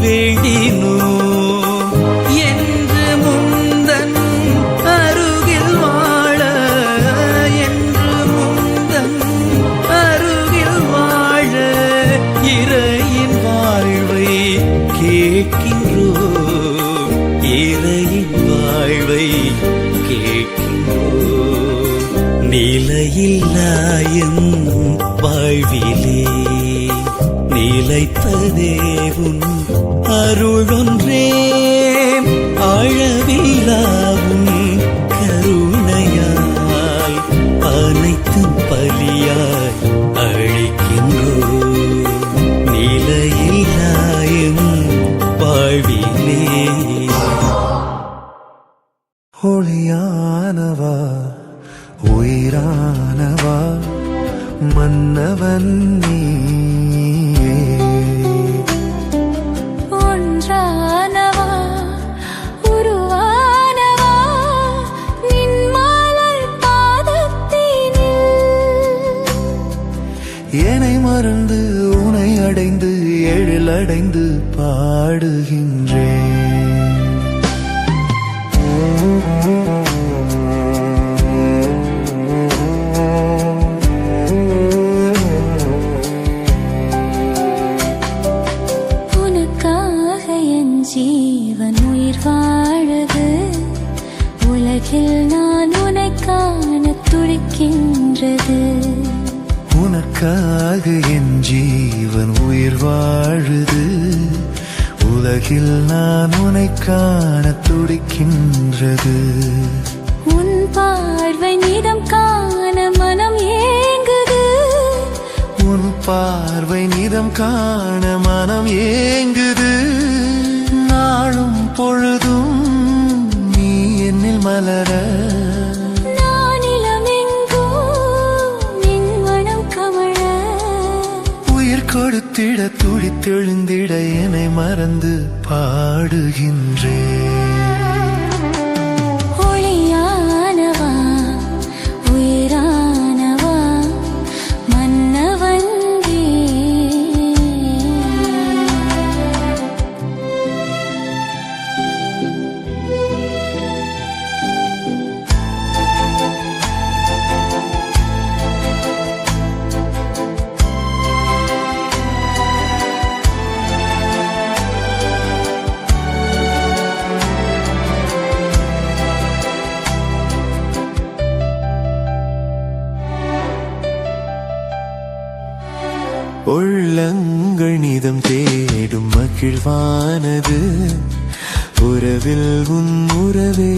வேண்டினோம் என்று முந்தன் அருகில் வாழ என்று முந்தன் அருகில் வாழ இறையின் வாழ்வை கேட்கின்றோம் இறையின் வாழ்வை கேட்கின்றோம் நிலையில்லாயும் வாழ்விலே நிலைப்பதே உன் அருளொன்றே ஆழவில்லாவும் கருணையால் அனைத்தும் பலியாய் அழிக்கின்றோம் நிலையில்லாயும் வாழ்விலே ஒளியானவா உயிரானவா மன்னவன் நீயே ஒன்றானவா உருவானவா நின் மலர் பாதத்தினில் என்னை மறந்து உனை அடைந்து எழிலடைந்து பாடுகின்றேன் உனக்காக என் ஜீவன் உயிர் வாழுது உலகில் நான் உன்னை காண துடிக்கின்றது உனக்காக என் ஜீவன் உயிர் வாழுது உலகில் நான் உன்னை காண துடிக்கின்றது உன் பார்வை நிறம் காண மனம் ஏங்குது உன் பார்வை நிறம் காண மனம் ஏங்குது நாளும் பொழுதும் நீ என்னில் மலர நானிலமெங்கும் நின் மனம் கமழ உயிர் கொடுத்து துடித்திட துடித்தெழுந்திட என்னை மறந்து பாடுகின்றேன். ஒளியானவா உயிரானவா மன்னவன் நீ. உள்ளங்கள் நிதம் தேடும் மகிழ்வானது, உறவில் உன் உறவே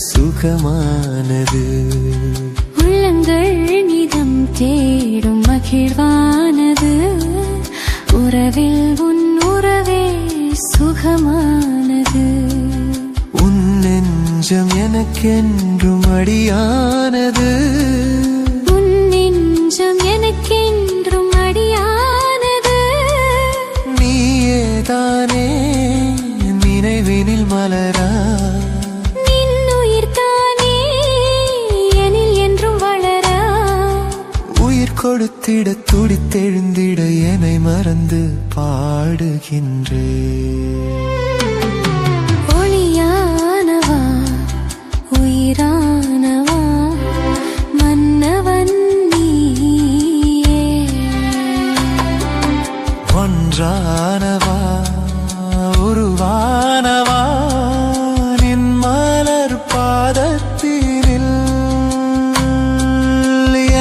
சுகமானது. உள்ளங்கள் நிதம் தேடும் மகிழ்வானது, உறவில் உன் உறவே சுகமானது. உன் நெஞ்சம் எனக்கென்றும் அடியானது, உன் நெஞ்சம் எனக்கென்றும் அடியானது. நீயேதானே நினைவினில் மலரா, நின்னுயிர் தானே எனில் என்றும் வளரா. உயிர் கொடுத்திட துடித்தெழுந்திட என்னை மறந்து பாடுகின்றேன். ஒளியானவா உயிரானவா மன்னவன் நீயே. ஒன்றானவா உருவானவா நின் மலர் பாதத்தினில்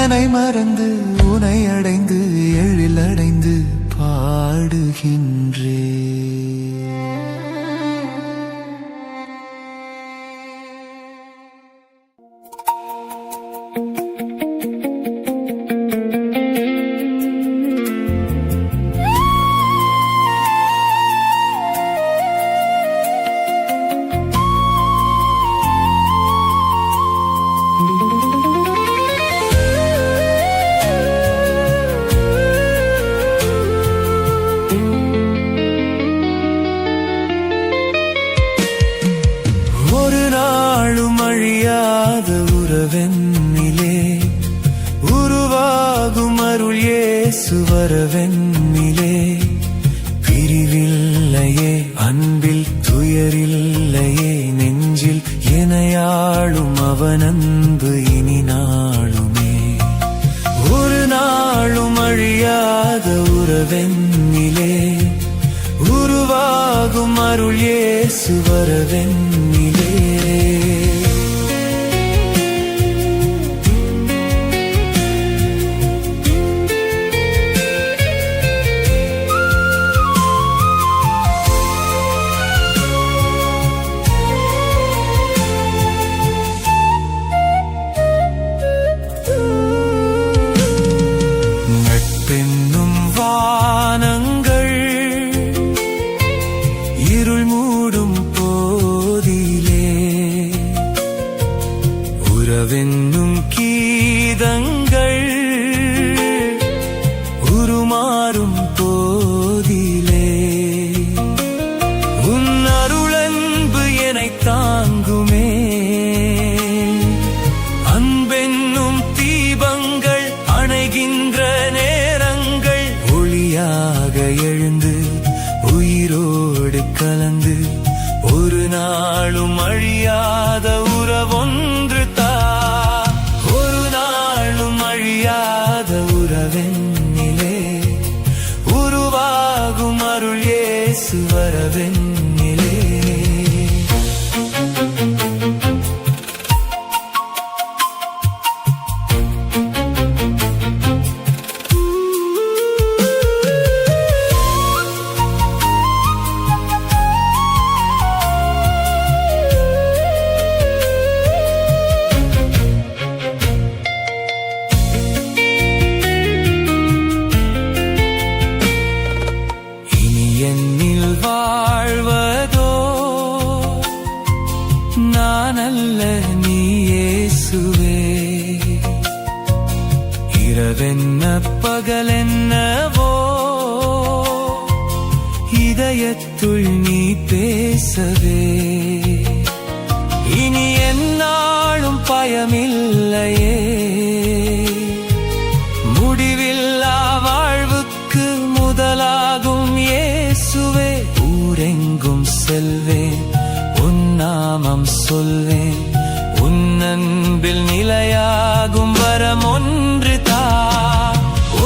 என்னை மறந்து உனை அடைந்து எழிலடைந்து பாடுகின்றேன். ஒரு நாளும் அழியாத உறவென்னிலே உருவாகும் அருள் இயேசு வரவென்னிலே. பிரிவில்லையே அன்பில் துயரில்லையே நெஞ்சில் எனையாளும் அவன் அன்பு இனி நாளுமே. ஒரு நாளும் அழியாத உறவென்னிலே உருவாகும் அருள் இயேசு வரவென்னிலே. நட்பென்னும் வானங்கள் இருள் மூடும் போதிலே, உறவென்னும் கீதங்கள் உருமாறும் போதிலே. உன் அருளன்பு என்னை தாங்குமே, அன்பென்னும் தீபங்கள் அணைகின்ற நேரங்கள் ஒளியாக எழுந்து உயிரோடு கலந்து ஒரு நாளும் அழியாத உறவொன்று தா. ஒரு நாளும் அழியாத உறவென்னிலே உருவாகும் அருள் இயேசு வரவென்னிலே. இரவென்ன பகலென்னவோ இதயத்துள் நீ பேசவே இனி என்னாலும் பயமில்லையே. முடிவில்லா வாழ்வுக்கு முதலாகும் இயேசுவே. ஊரெங்கும் செல்வேன், உன் நாமம் சொல்வேன், உன் அன்பில் நிலையாகும் வரம் ஒன்று தா.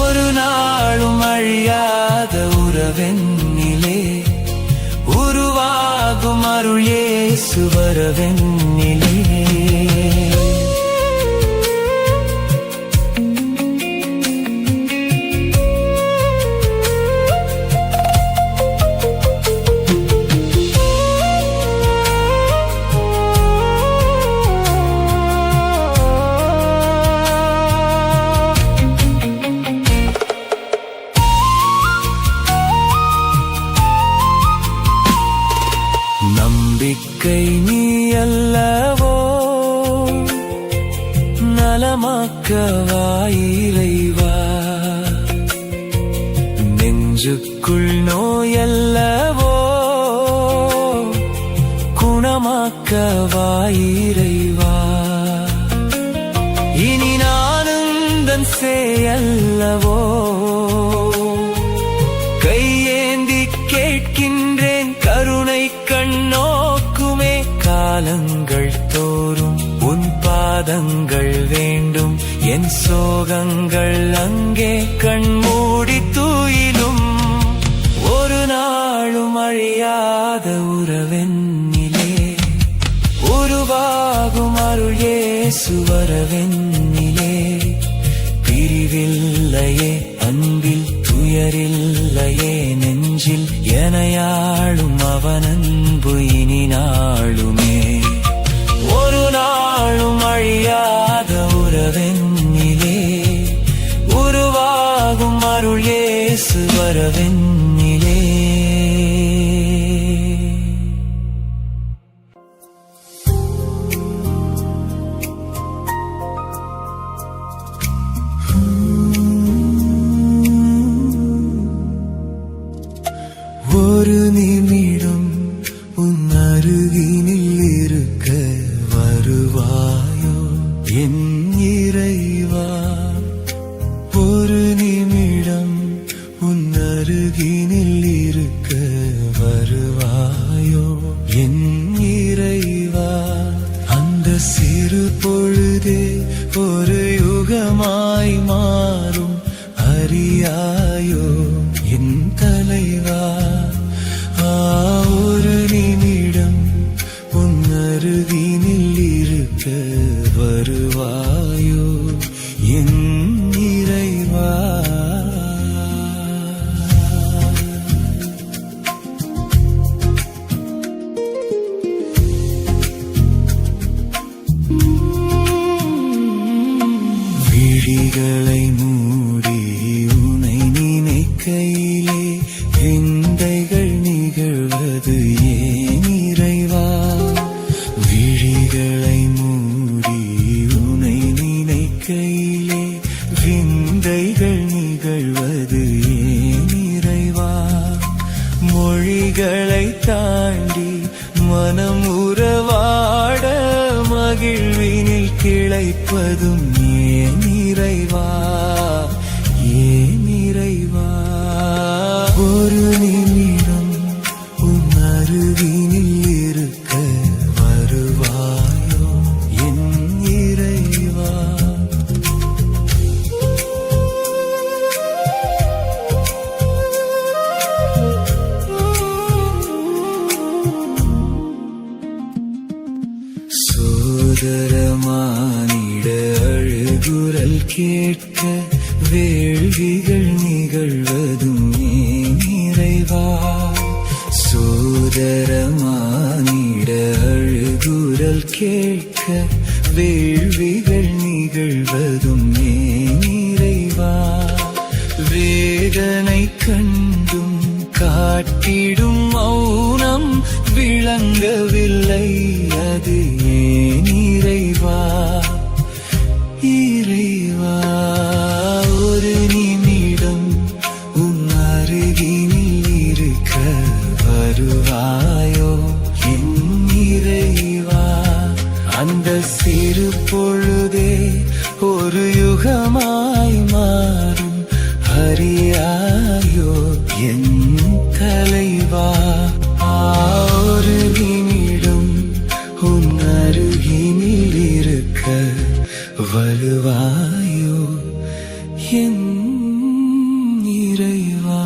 ஒரு நாளும் அழியாத உறவென்னிலே உருவாகும் அருள் இயேசு வரவென்னிலே. நம்பிக்கை நீ அல்லவோ நலமாக்கவாயிரைவா. நெஞ்சுக்குள் நோயல்லவோ குணமாக்கவாயிரைவா. இனி நானுந்தன் சேயல்லவோ கையேந்தி கேட்கின்றேன் கருணை கண்ணோக்குமே. காலங்கள் தோறும் உன் பாதங்கள் வேண்டும், என் சோகங்கள் அங்கே கண்மூடி தூயிலும். ஒரு நாளும் அழியாத உறவென்னிலே உருவாகும் அருள் இயேசு வரவென்னிலே. பிரிவில்லையே அன்பில், துயரில்லையே நெஞ்சில், எனையாளும் அவனன்பு இனி நாளுமே. ஒரு நாளும் அழியாத உறவென்னிலே உருவாகும் அருள் இயேசு வரவென்னிலே. ஒரு நிமிடம் உன் அருகினில் இருக்க வருவாயோ என் இறைவா. ஒரு நிமிடம் உன் அருகினில் இருக்க வருவாயோ என் இறைவா. அந்த சிறு பொழுதே ஒரு யுகமாய் மாறும் அறியாயோ என் தலைவா. ஒரு நிமிடம் உன் அருகினில் இருக்க வருவாயோ என் இறைவா. விழிகளை மூடி உனை நினைக்கையிலே விந்தைகள் நிகழ்வது ஏன் இறைவா. விழிகளை மூடி உனை நினைக்கையிலே விந்தைகள் நிகழ்வது ஏன் இறைவா. மொழிகளை தாண்டி மனம் உறவாட மகிழ்வினில் கிளைப்பதும் ஏன் இறைவா, ஏன் இறைவா. ஒரு நிமிடம் உன் அருகினில் இருக்க வருவாயோ என் இறைவா. சோதரமானிட அழுகுரல் கேட்க வேள்விகள் நிகழ்வதும் ஏன் இறைவா. சோதரமானிட அழுகுரல் கேட்க வேள்விகள் நிகழ்வதும் ஏன் இறைவா. வேதனை கண்டும் காட்டிடும் மௌனம் விளங்கவில்லை அது ஏன் இறைவா. இறைவா ஒரு நிமிடம் உன் அருகினில் இருக்க சிறு பொழுதே ஒரு யுகமாய் மாறும் அறியாயோ என் தலைவா. ஒரு நிமிடம் உன் அருகினில் இருக்க வலுவாயோ என் இறைவா.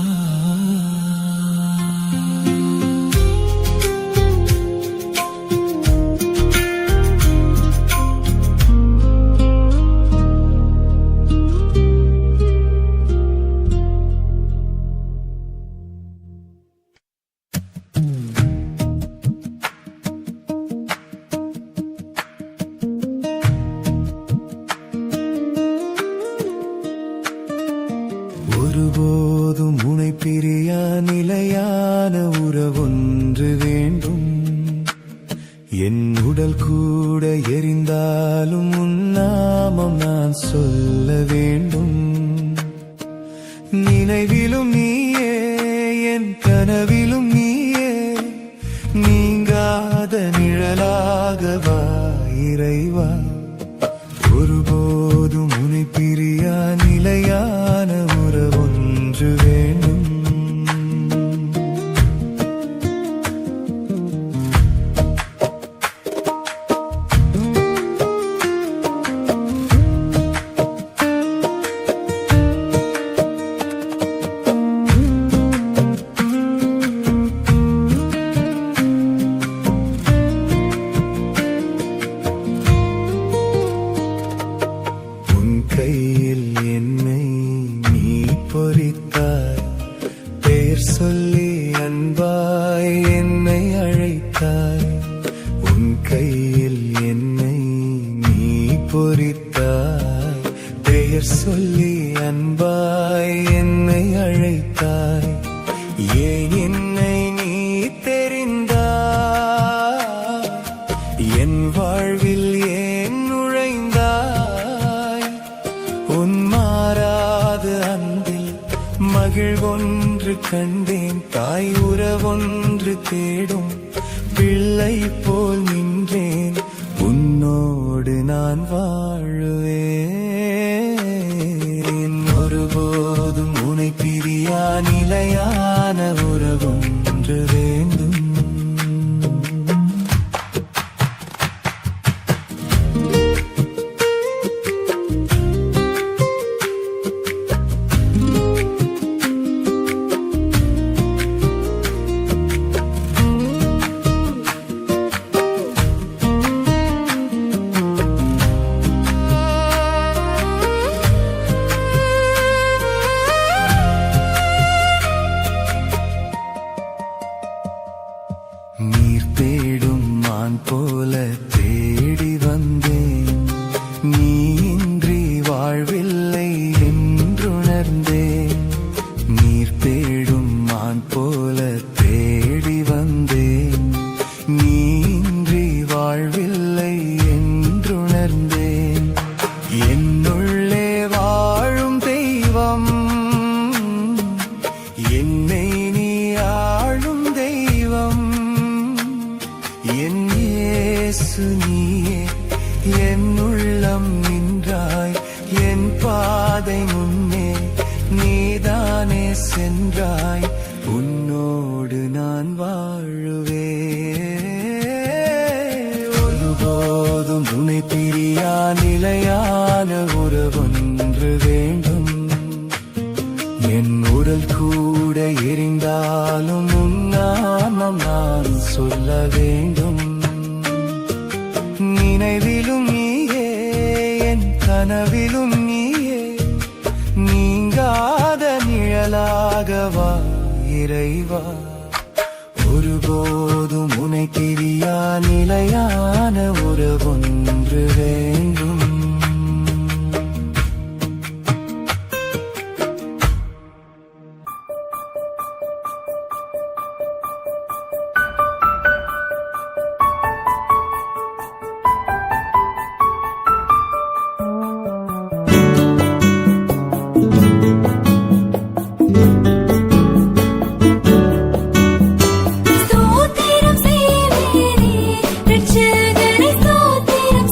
ஒருபோதும் உனை பிரியா நிலையான உறவொன்று வேண்டும். என் உடல் கூட எரிந்தாலும் உன் நாமம் நான் சொல்ல வேண்டும். நினைவிலும் நீயே என் கனவிலும் நீயே நீங்காத நிழலாகவா இறைவா. ஒருபோதும் உனை பிரியா நிலையான உறவொன்று வேண்டும். கையில் என்னை நீ பொறித்தாய், பெயர் சொல்லி அன்பாய் என்னை அழைத்தாய். உன் கையில் என்னை நீ பொறித்தாய், பெயர் சொல்லி அன்பாய் என்னை அழைத்தாய். ஏன் என்னை நீ தெரிந்தாய், என் வாழ்வில் ஏன் நுழைந்தாய். உன் மாறாத அன்பில் மகிழ்வொன்று கண்டேன், தாய் உறவொன்று தேடும் பிள்ளை போல் நின்றேன். உன்னோடு நான் வாழுவேன். ஒருபோதும் உனை பிரியா நிலையான உறவொன்று வேண்டும். நீர் தேடும் மான் போல தேடி வந்தேன், நீ இன்றி வாழ்வில்லை என்றுணர்ந்தேன். நீர் தேடும் மான் போல தேடி வந்தேன், நீ இன்றி வாழ்வில்லை என்றுணர்ந்தேன். என்னுள்ளே வாழும் தெய்வம், என்னை நீ ஆளும் தெய்வம். என் இயேசு நீயே என் உள்ளம் நின்றாய், என் பாதை முன்னே நீதானே சென்றாய். உன்னோடு நான் வாழுவேன். ஒருபோதும் உனை பிரியா நிலையான உறவொன்று வேண்டும். என் உடல் கூட எரிந்தாலும் உன் நாமம் நான் சொல்ல வேண்டும். நினைவிலும் நீயே என் கனவிலும் நீயே நீங்காத நிழலாகவா இறைவா. ஒருபோதும் உனை பிரியா நிலையான உறவொன்று வேண்டும். ஸ்தோத்திரம் செய்வேனே, ரட்சகனை ஸ்தோத்திரம்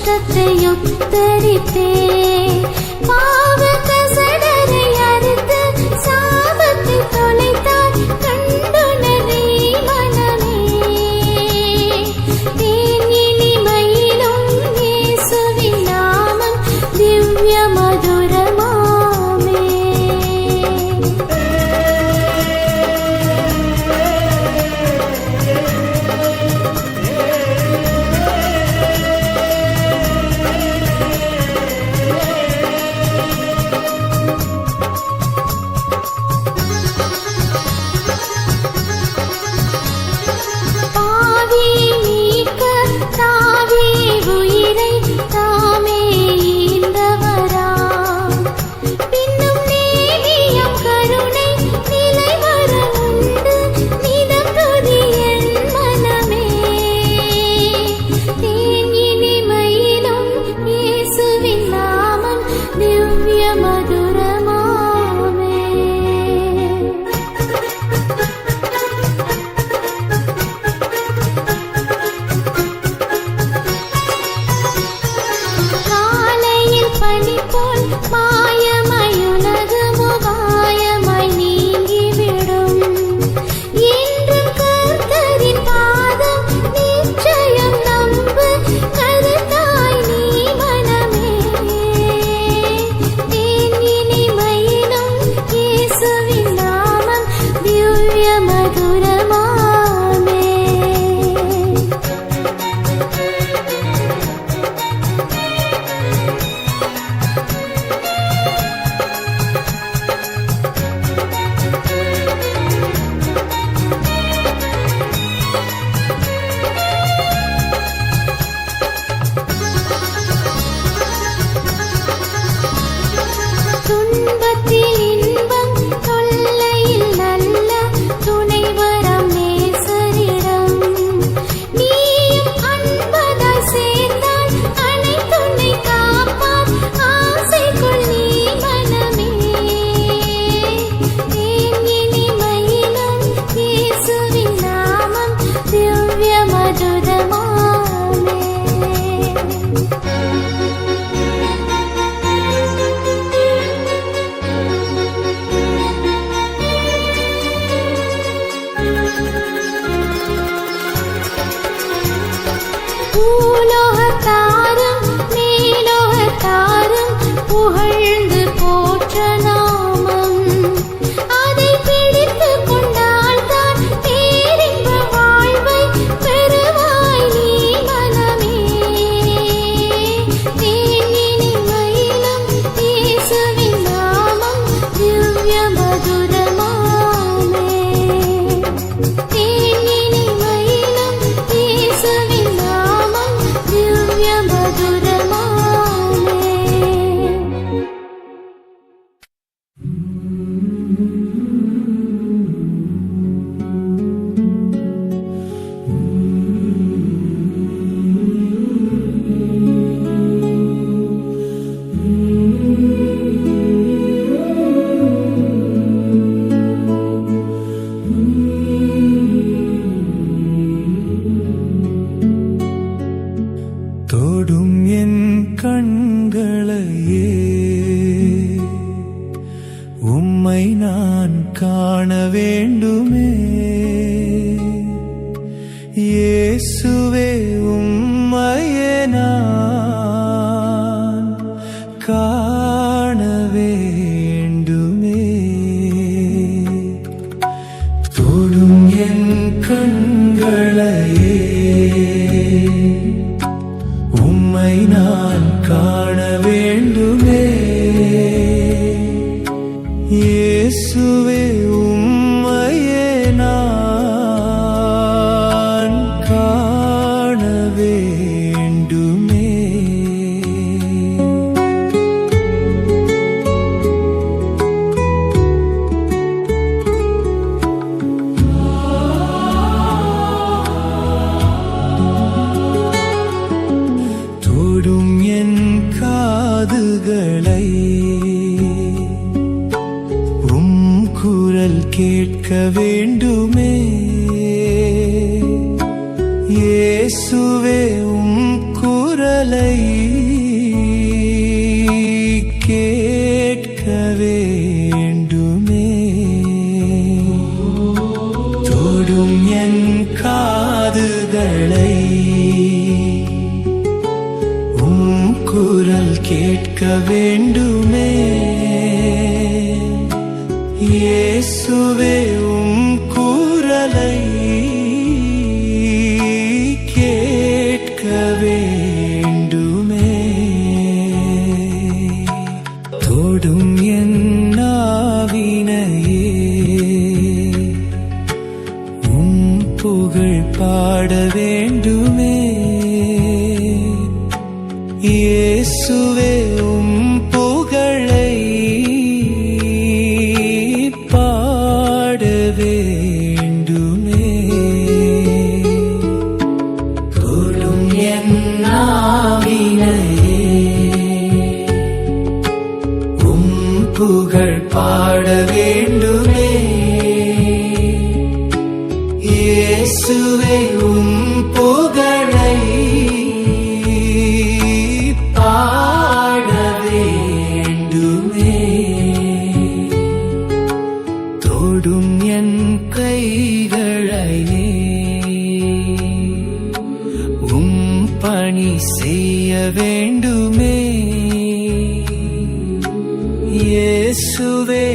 கஷ்டத்தை உத்தரித்தே பாவ கசடரை அறுத்து சாபத்தை தொலைத்தாய் கண்டுணரே மனமே தேன் இனிமையிலும் இயேசுவின் நாமம் திவ்ய மதுரமாமே. பாவியை நீக்க தாவே உயிரை தாமே ஈந்தவராம். பின்னும் நீதியம் கருணை நிலைவரனுண்டு நிதம் துதி என் மனமே தேன் இனிமையிலும் இயேசுவின் நாமம் திவ்ய மதுரமாமே. காலையில் பனி போல் மாயமாயுலகு முகாயமாய் நீங்கிவிடும் என்றும் கர்த்தரின் பாதம் நிச்சயம் நம்பு கருத்தாய் நீ மனமே தேன் இனிமையிலும் இயேசுவின் நாமம் திவ்ய மதுரமாமே. துன்பத்தில் இன்பம் தொல்லையில் நல்ல துணைவரம் நேசரிடம் நீயும் அன்பதாய் சேர்ந்தால் அனைத்துன்னை காப்பார் ஆசைக்குள் நீ மனமே தேன் இனிமையிலும் இயேசுவின் நாமம் திவ்ய மதுரமாமே. பூலோகத்தாரும் மேலோகத்தாரும் புகழ்ந்து போற்ற நாமம் அதை பிடித்துக் கொண்டால் தான் பேரின்ப வாழ்வை பெறுவாய் நீ மனமே தேன் இனிமையிலும் இயேசுவின் நாமம் திவ்ய மதுரமாமே தேன் இனிமையிலும் இயேசுவின் நாமம் திவ்ய மதுரமாமே. தொடும் என் கண்களையே உம்மை நான் காண வேண்டுமே இயேசுவே உம்மையே நான் காண வேண்டுமே தொடும் என் கண்களையே உம்மை நான் காண வேண்டுமே இயேசுவே உம்மையே நான் காண வேண்டுமே. தொடும் என் காதுகளை குரல் கேட்க வேண்டுமே இயேசுவே உம் குரலை குரல் கேட்க வேண்டுமே இயேசுவே உம் குரலை கேட்க வேண்டுமே தொடும் என் நாவினையே உம் புகழ் பாட வேண்டுமே இயேசுவே உம் புகழை பாட வேண்டுமே தொடும் என் நாவினையே உம் புகழ் பாட வேண்டுமே இயேசுவே உம் புகழை பாட வேண்டுமே தொடும் என் கைகளையே உம் பணி செய்ய வேண்டுமே இயேசுவே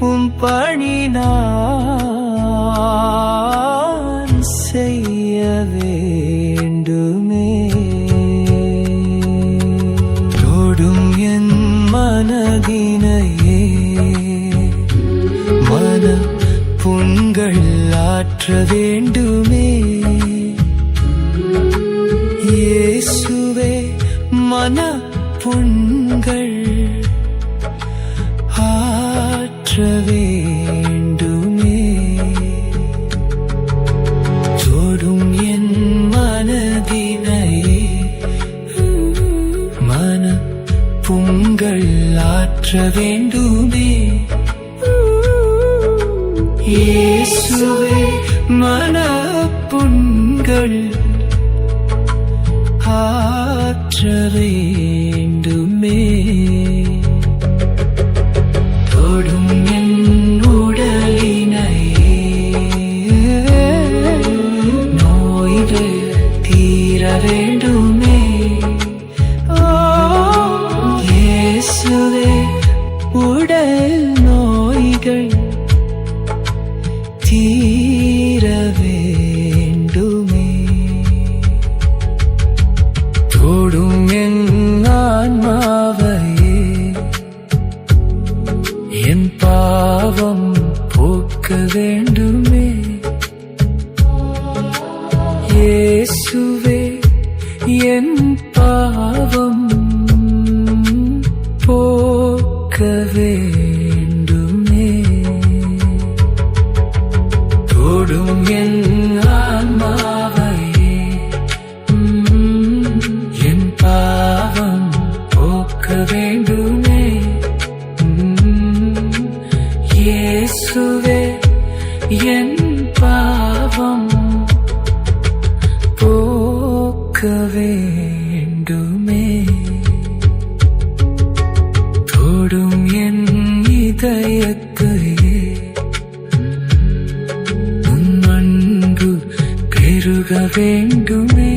உம் பணி நான் செய்ய வேண்டுமே தொடும் என் மனதினையே மன புண்கள் ஆற்ற வேண்டுமே இயேசுவே மன புண்கள் ஆற்ற வேண்டுமே தொடும் என் மனதினையே மன புண்கள் ஆற்ற வேண்டுமே இயேசுவே மன புண்கள் ஆற்ற வேண்டுமே தொடும் என் உடலினையே நோய்கள் தீர வேண்டுமே இயேசுவே உடல் நோய்கள் தீர வேண்டுமே தொடும் என் ஆன்மாவையே என் பாவம் போக்க வேண்டுமே இயேசுவே என் பாவம் போக்க வேண்டுமே தொடும் என் ஆன்மாவையே என் பாவம் போக்க வேண்டுமே இயேசுவே என் பாவம் போக்க வேண்டுமே தொடும் என் இதயத்தையே உன் அன்பு பெருக வேண்டுமே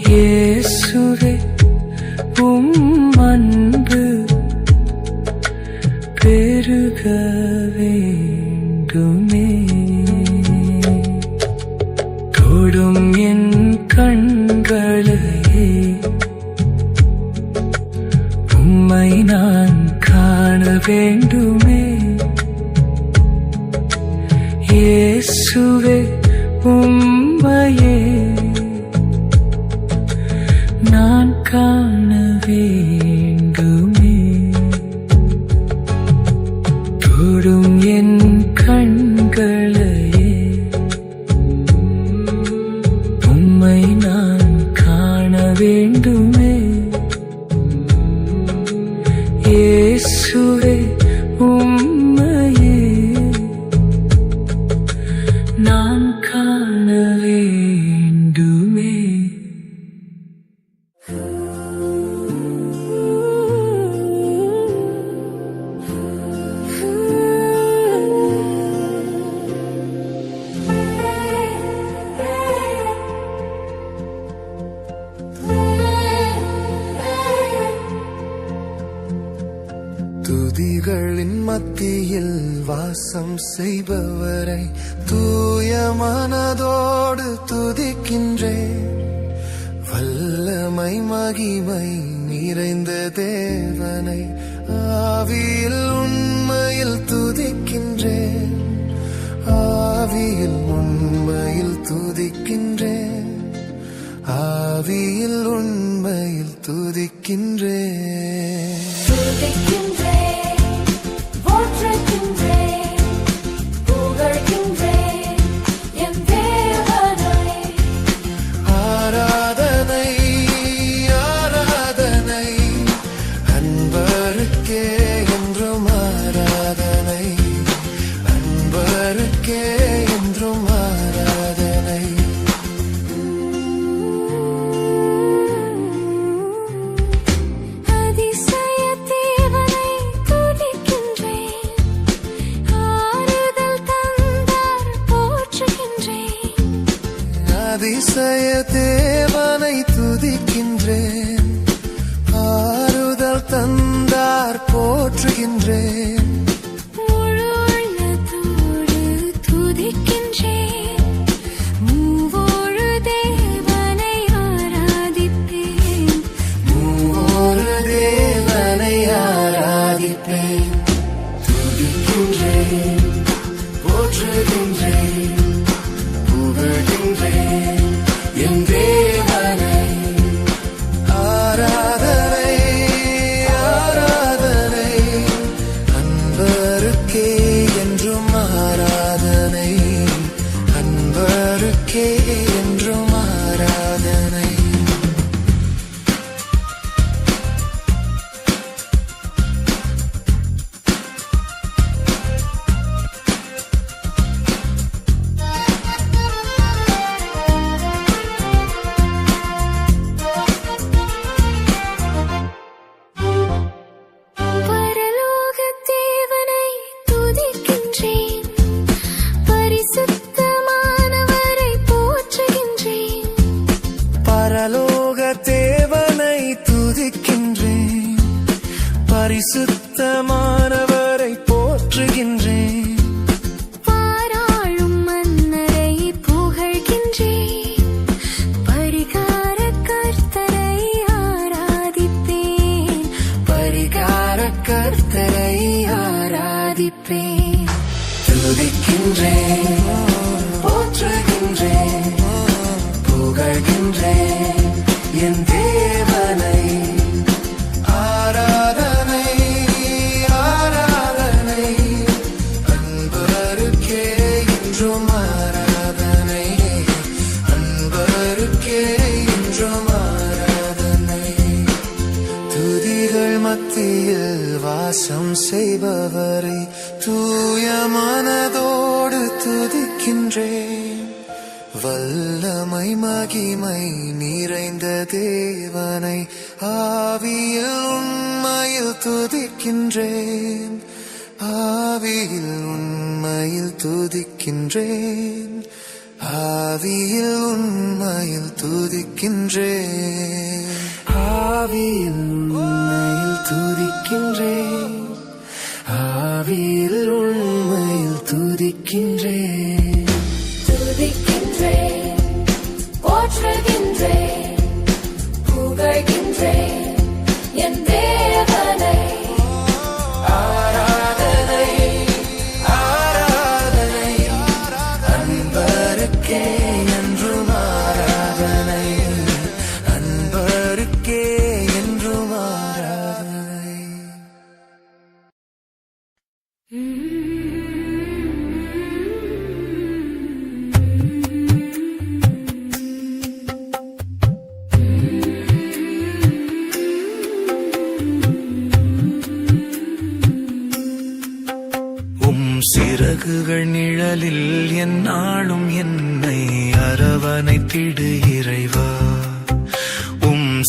இயேசுவே உம் அன்பு பெருக வேண்டுமே தொடும் என் கண்களையே உம்மை நான் காண வேண்டுமே இயேசுவே உம்மையே நான் காண வேண்டுமே தொடும் என் கண்களையே உம்மை நான் காண வேண்டுமே இயேசுவே உம்மையே நான் காண வேண்டுமே துதிகளின் மத்தியில் வாசம் செய்பவரை தூய மனதோடு துதிக்கின்றேன். வல்லமை மகிமை நிறைந்த தேவனை ஆவியில் உண்மையில் துதிக்கின்றேன். ஆவியில் உண்மையில் துதிக்கின்றேன். ஆவியில் உண்மையில் துதிக்கின்றேன். துதிக்கின்றேன், போற்றுகின்றேன், புகழ்கின்றேன் என் தேவனை. ஆராதனை ஆராதனை அன்பருக்கே என்றும் ஆராதனை. அன்பருக்கே என்றும் ஆராதனை. அதிசய தேவனை துதிக்கின்றேன். ஆறுதல் தந்தார் போற்றுகின்றேன். அதிசய தேவனை துதிக்கின்றேன். ஆறுதல் தந்தார் போற்றுகின்றேன். முழு உள்ளத்தோடு துதிக்கின்றேன். மூவொரு தேவனை ஆராதிப்பேன். ஒரு தேவனை ஆராதிப்பேன். துதிக்கின்றேன், போற்றுகின்றேன், புகழ்கின்றேன் என் தேவனை. ஆராதனை ஆராதனை அன்பருக்கே என்றும் ஆராதனை. அன்பருக்கே என்றும் ஆராதனை. பரலோக தேவனை துதிக்கின்றேன். பரிசுத்தமானவரை போற்றுகின்றேன். பரலோக தேவனை துதிக்கின்றேன். பரிசுத்தமானவரை போற்றுகின்றேன். பாராளும் மன்னரை புகழ்கின்றேன். பரிகார கர்த்தரை ஆராதிப்பேன். பரிகார கர்த்தரை ஆராதிப்பேன். துதிக்கின்றேன், போற்றுகின்றேன், புகழ்கின்றேன் என் தேவனை. ஆராதனை ஆராதனை அன்பருக்கே என்றும் ஆராதனை. அன்பருக்கே என்றும் ஆராதனை. துதிகள் மத்தியில் வாசம் செய்பவரை தூய மனதோடு துதிக்கின்றேன். வல்லமை மகிமை நிறைந்த தேவனை ஆவியில் உண்மையில் துதிக்கின்றேன். ஆவியில் உண்மையில் துதிக்கின்றேன். ஆவியில் உண்மையில் துதிக்கின்றேன். ஆவியில் உண்மையில் துதிக்கின்றேன். ஆவியில் உண்மையில் துதிக்கின்றேன். துதிக்கின்றேன், போற்றுகின்றேன், புகழ்கின்றேன் என் தேவனை. ஆராதனை ஆராதனை அன்பருக்கே என்றும் ஆராதனை. அன்பருக்கே என்றும் ஆராதனை. சிறகுகள் நிழலில் எந்நாளும் என்னை அரவணைத்திடு இறைவா.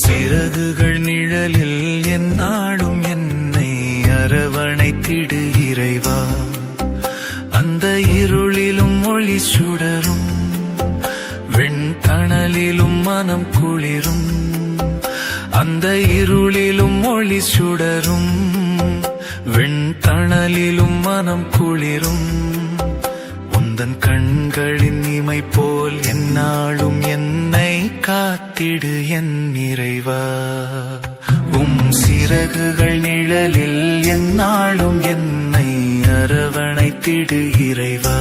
சிறகுகள் நிழலில் எந்நாளும் என்னை அரவணைத்திடு இறைவா. அந்த இருளிலும் ஒளி சுடரும் வெண்தணலிலும் மனம் குளிரும். அந்த இருளிலும் ஒளி சுடரும் வெண்தணலிலும் மனம் குளிரும் உந்தன் கண்களின் இமை போல் எந்நாளும் என்னை காத்திடு என் இறைவா சிறகுகள் நிழலில் எந்நாளும் என்னை அரவணைத்திடு இறைவா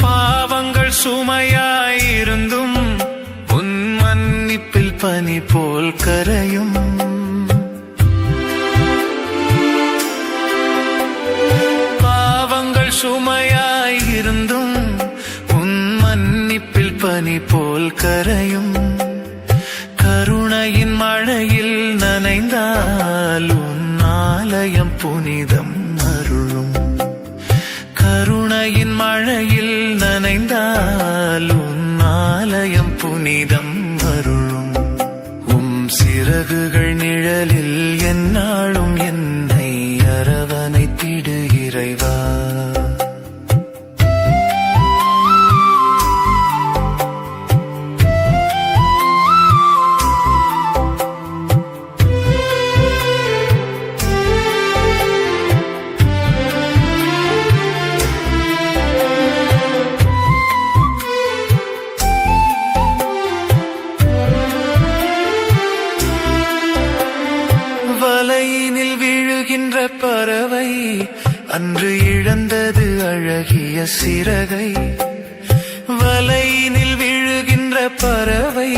பாவங்கள் சுமையாயிருந்தும் உன் மன்னிப்பில் பனி போல் கரையும் பாவங்கள் சுமையாயிருந்தும் உன் மன்னிப்பில் பனி போல் கரையும் கருணையின் மழையில் நனைந்தால் உன் ஆலயம் புனிதம் அருளும் கருணையின் மழையில் நனைந்தால் உன் ஆலயம் புனிதம் அருளும் சிறகுகள் நிழலில் எந்நாளும் என்னை அரவணைத்திடு இறைவா வலையினில் விழுகின்ற பறவை அன்று இழந்தது அழகிய சிறகை வலையினில் விழுகின்ற பறவை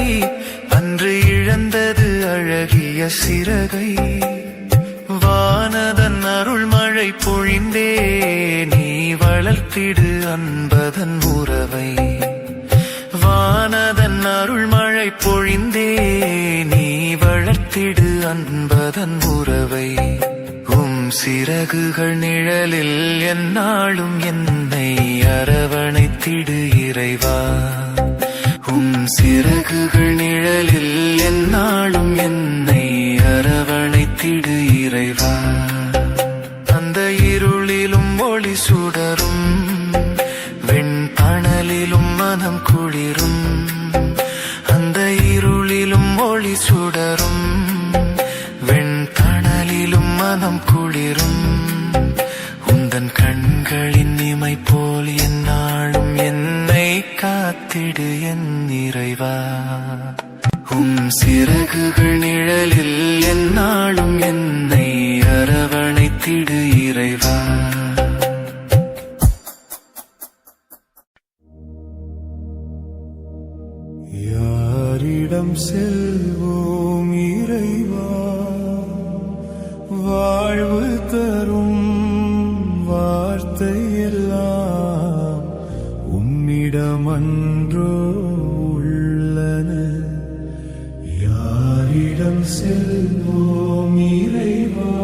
அன்று இழந்தது அழகிய சிறகை வானதன் அருள்மழை பொழிந்தே நீ வளர்த்திடு அன்பதன் உறவை வானதன் அருள்மழை பொழிந்தே நீ வளர்த்திடு அன்பதன் உறவை சிறகுகள் நிழலில் எந்நாளும் என்னை அரவணைத்திடு இறைவா சிறகுகள் நிழலில் எந்நாளும் என்னை அரவணைத்திடு இறைவா அந்த இருளிலும் ஒளி சுடரும் வெண்தணலிலும் மனம் குளிரும் அந்த இருளிலும் ஒளி சுடரும் வெண்தணலிலும் மனம் குளிரும் உந்தன் கண்களின் இமை போல் எந்நாளும் என்னை காத்திடு என் இறைவா சிறகுகள் நிழலில் எந்நாளும் என்னை அரவணைத்திடு இறைவா யாரிடம் செல்வோம் இறைவா வாழ்வு தரும் வார்த்தையெல்லாம் உம்மிடமன்றோ உள்ளன யாரிடம் செல்வோம் இறைவா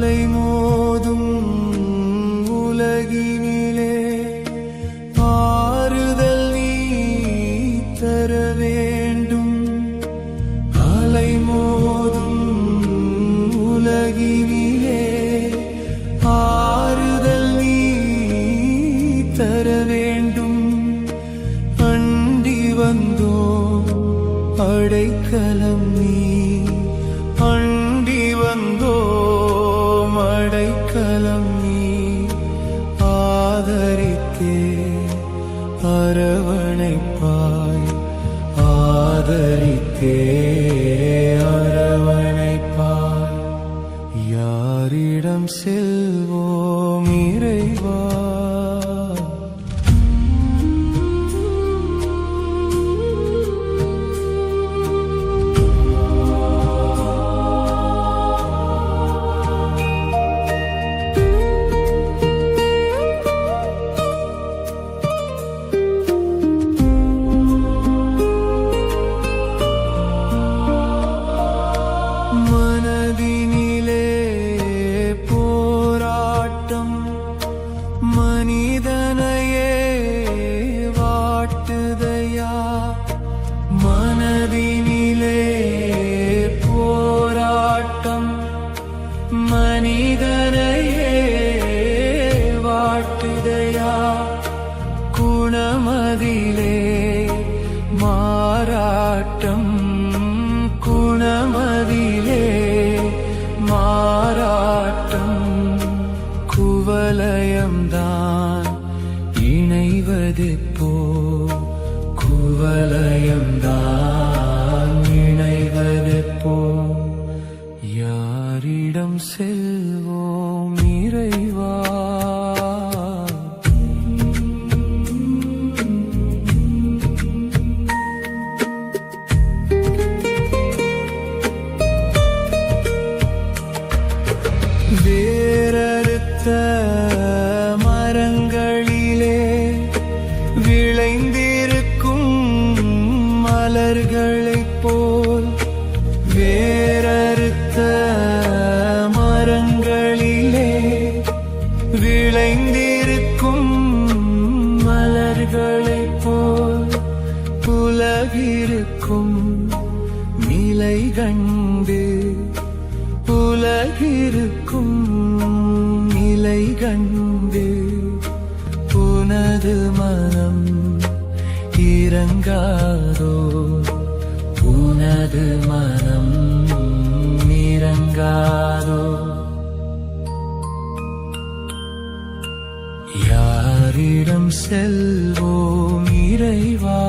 அலைமோதும் உலகினிலே ஆறுதல் நீ தர வேண்டும் அலைமோதும் உலகினிலே ஆறுதல் நீ தர வேண்டும் அண்டி வந்தோ அடைக்கலம் நீ அண்டி வந்தோ அடைக்கலம் நீ ஆதரித்தே அரவணைப்பாய் ஆதரித்தே அரவணைப்பாய் யாரிடம் செல்வோம் இறைவா மனதினிலே போராட்டம் குவலயம்தான் இணைவதெப்போ குவலயம்தான் இணைவதெப்போ யாரிடம் செல்வோம் இறைவா வேரறுத்த மரங்களிலே விளைந்திருக்கும் மலர்களைப் போல் வேரறுத்த மரங்களிலே விளைந்திருக்கும் மலர்களைப் போல் உலகிருக்கும் நிலை கண்டு உலகிருக்கும் நிலை கண்டு உனது மனம் இறங்காதோ உனது மனம் இறங்காதோ யாரிடம் செல்வோம் இறைவா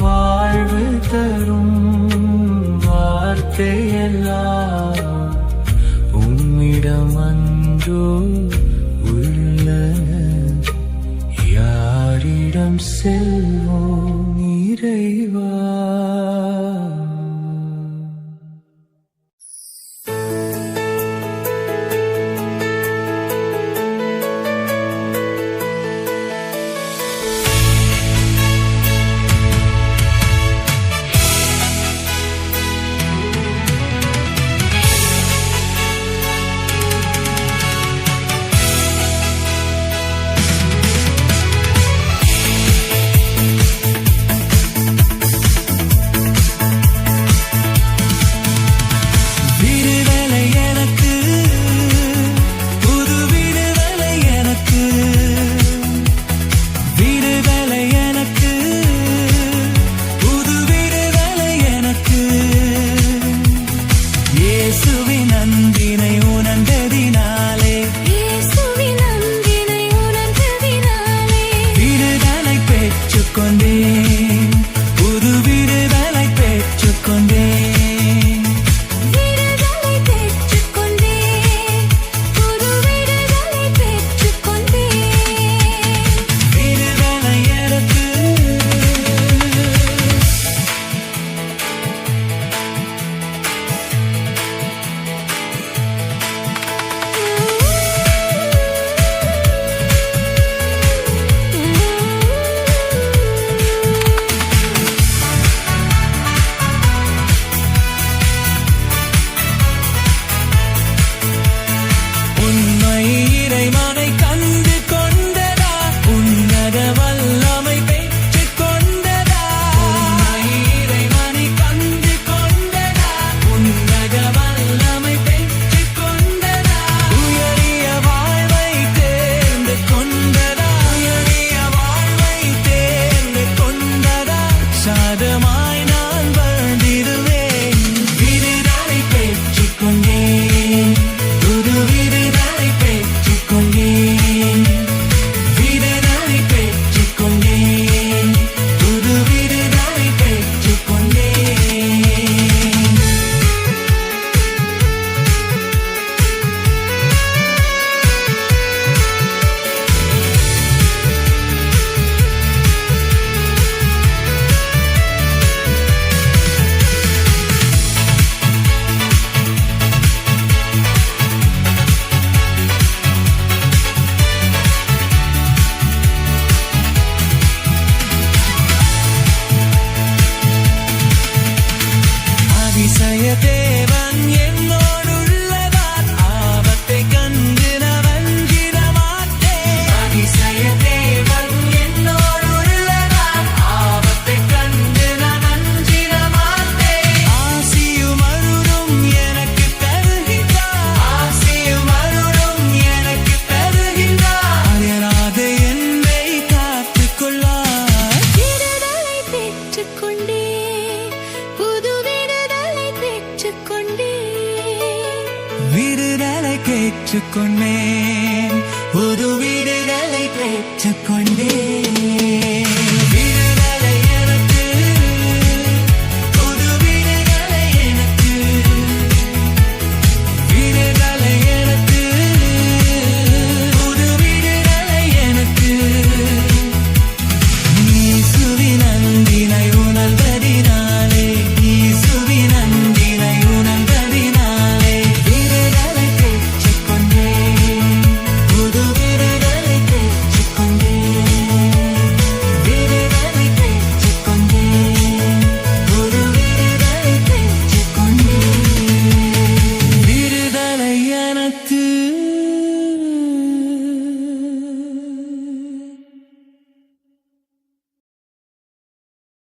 வாழ்வு தரும் வார்த்தையெல்லாம் உம்மிடம் அன்றோ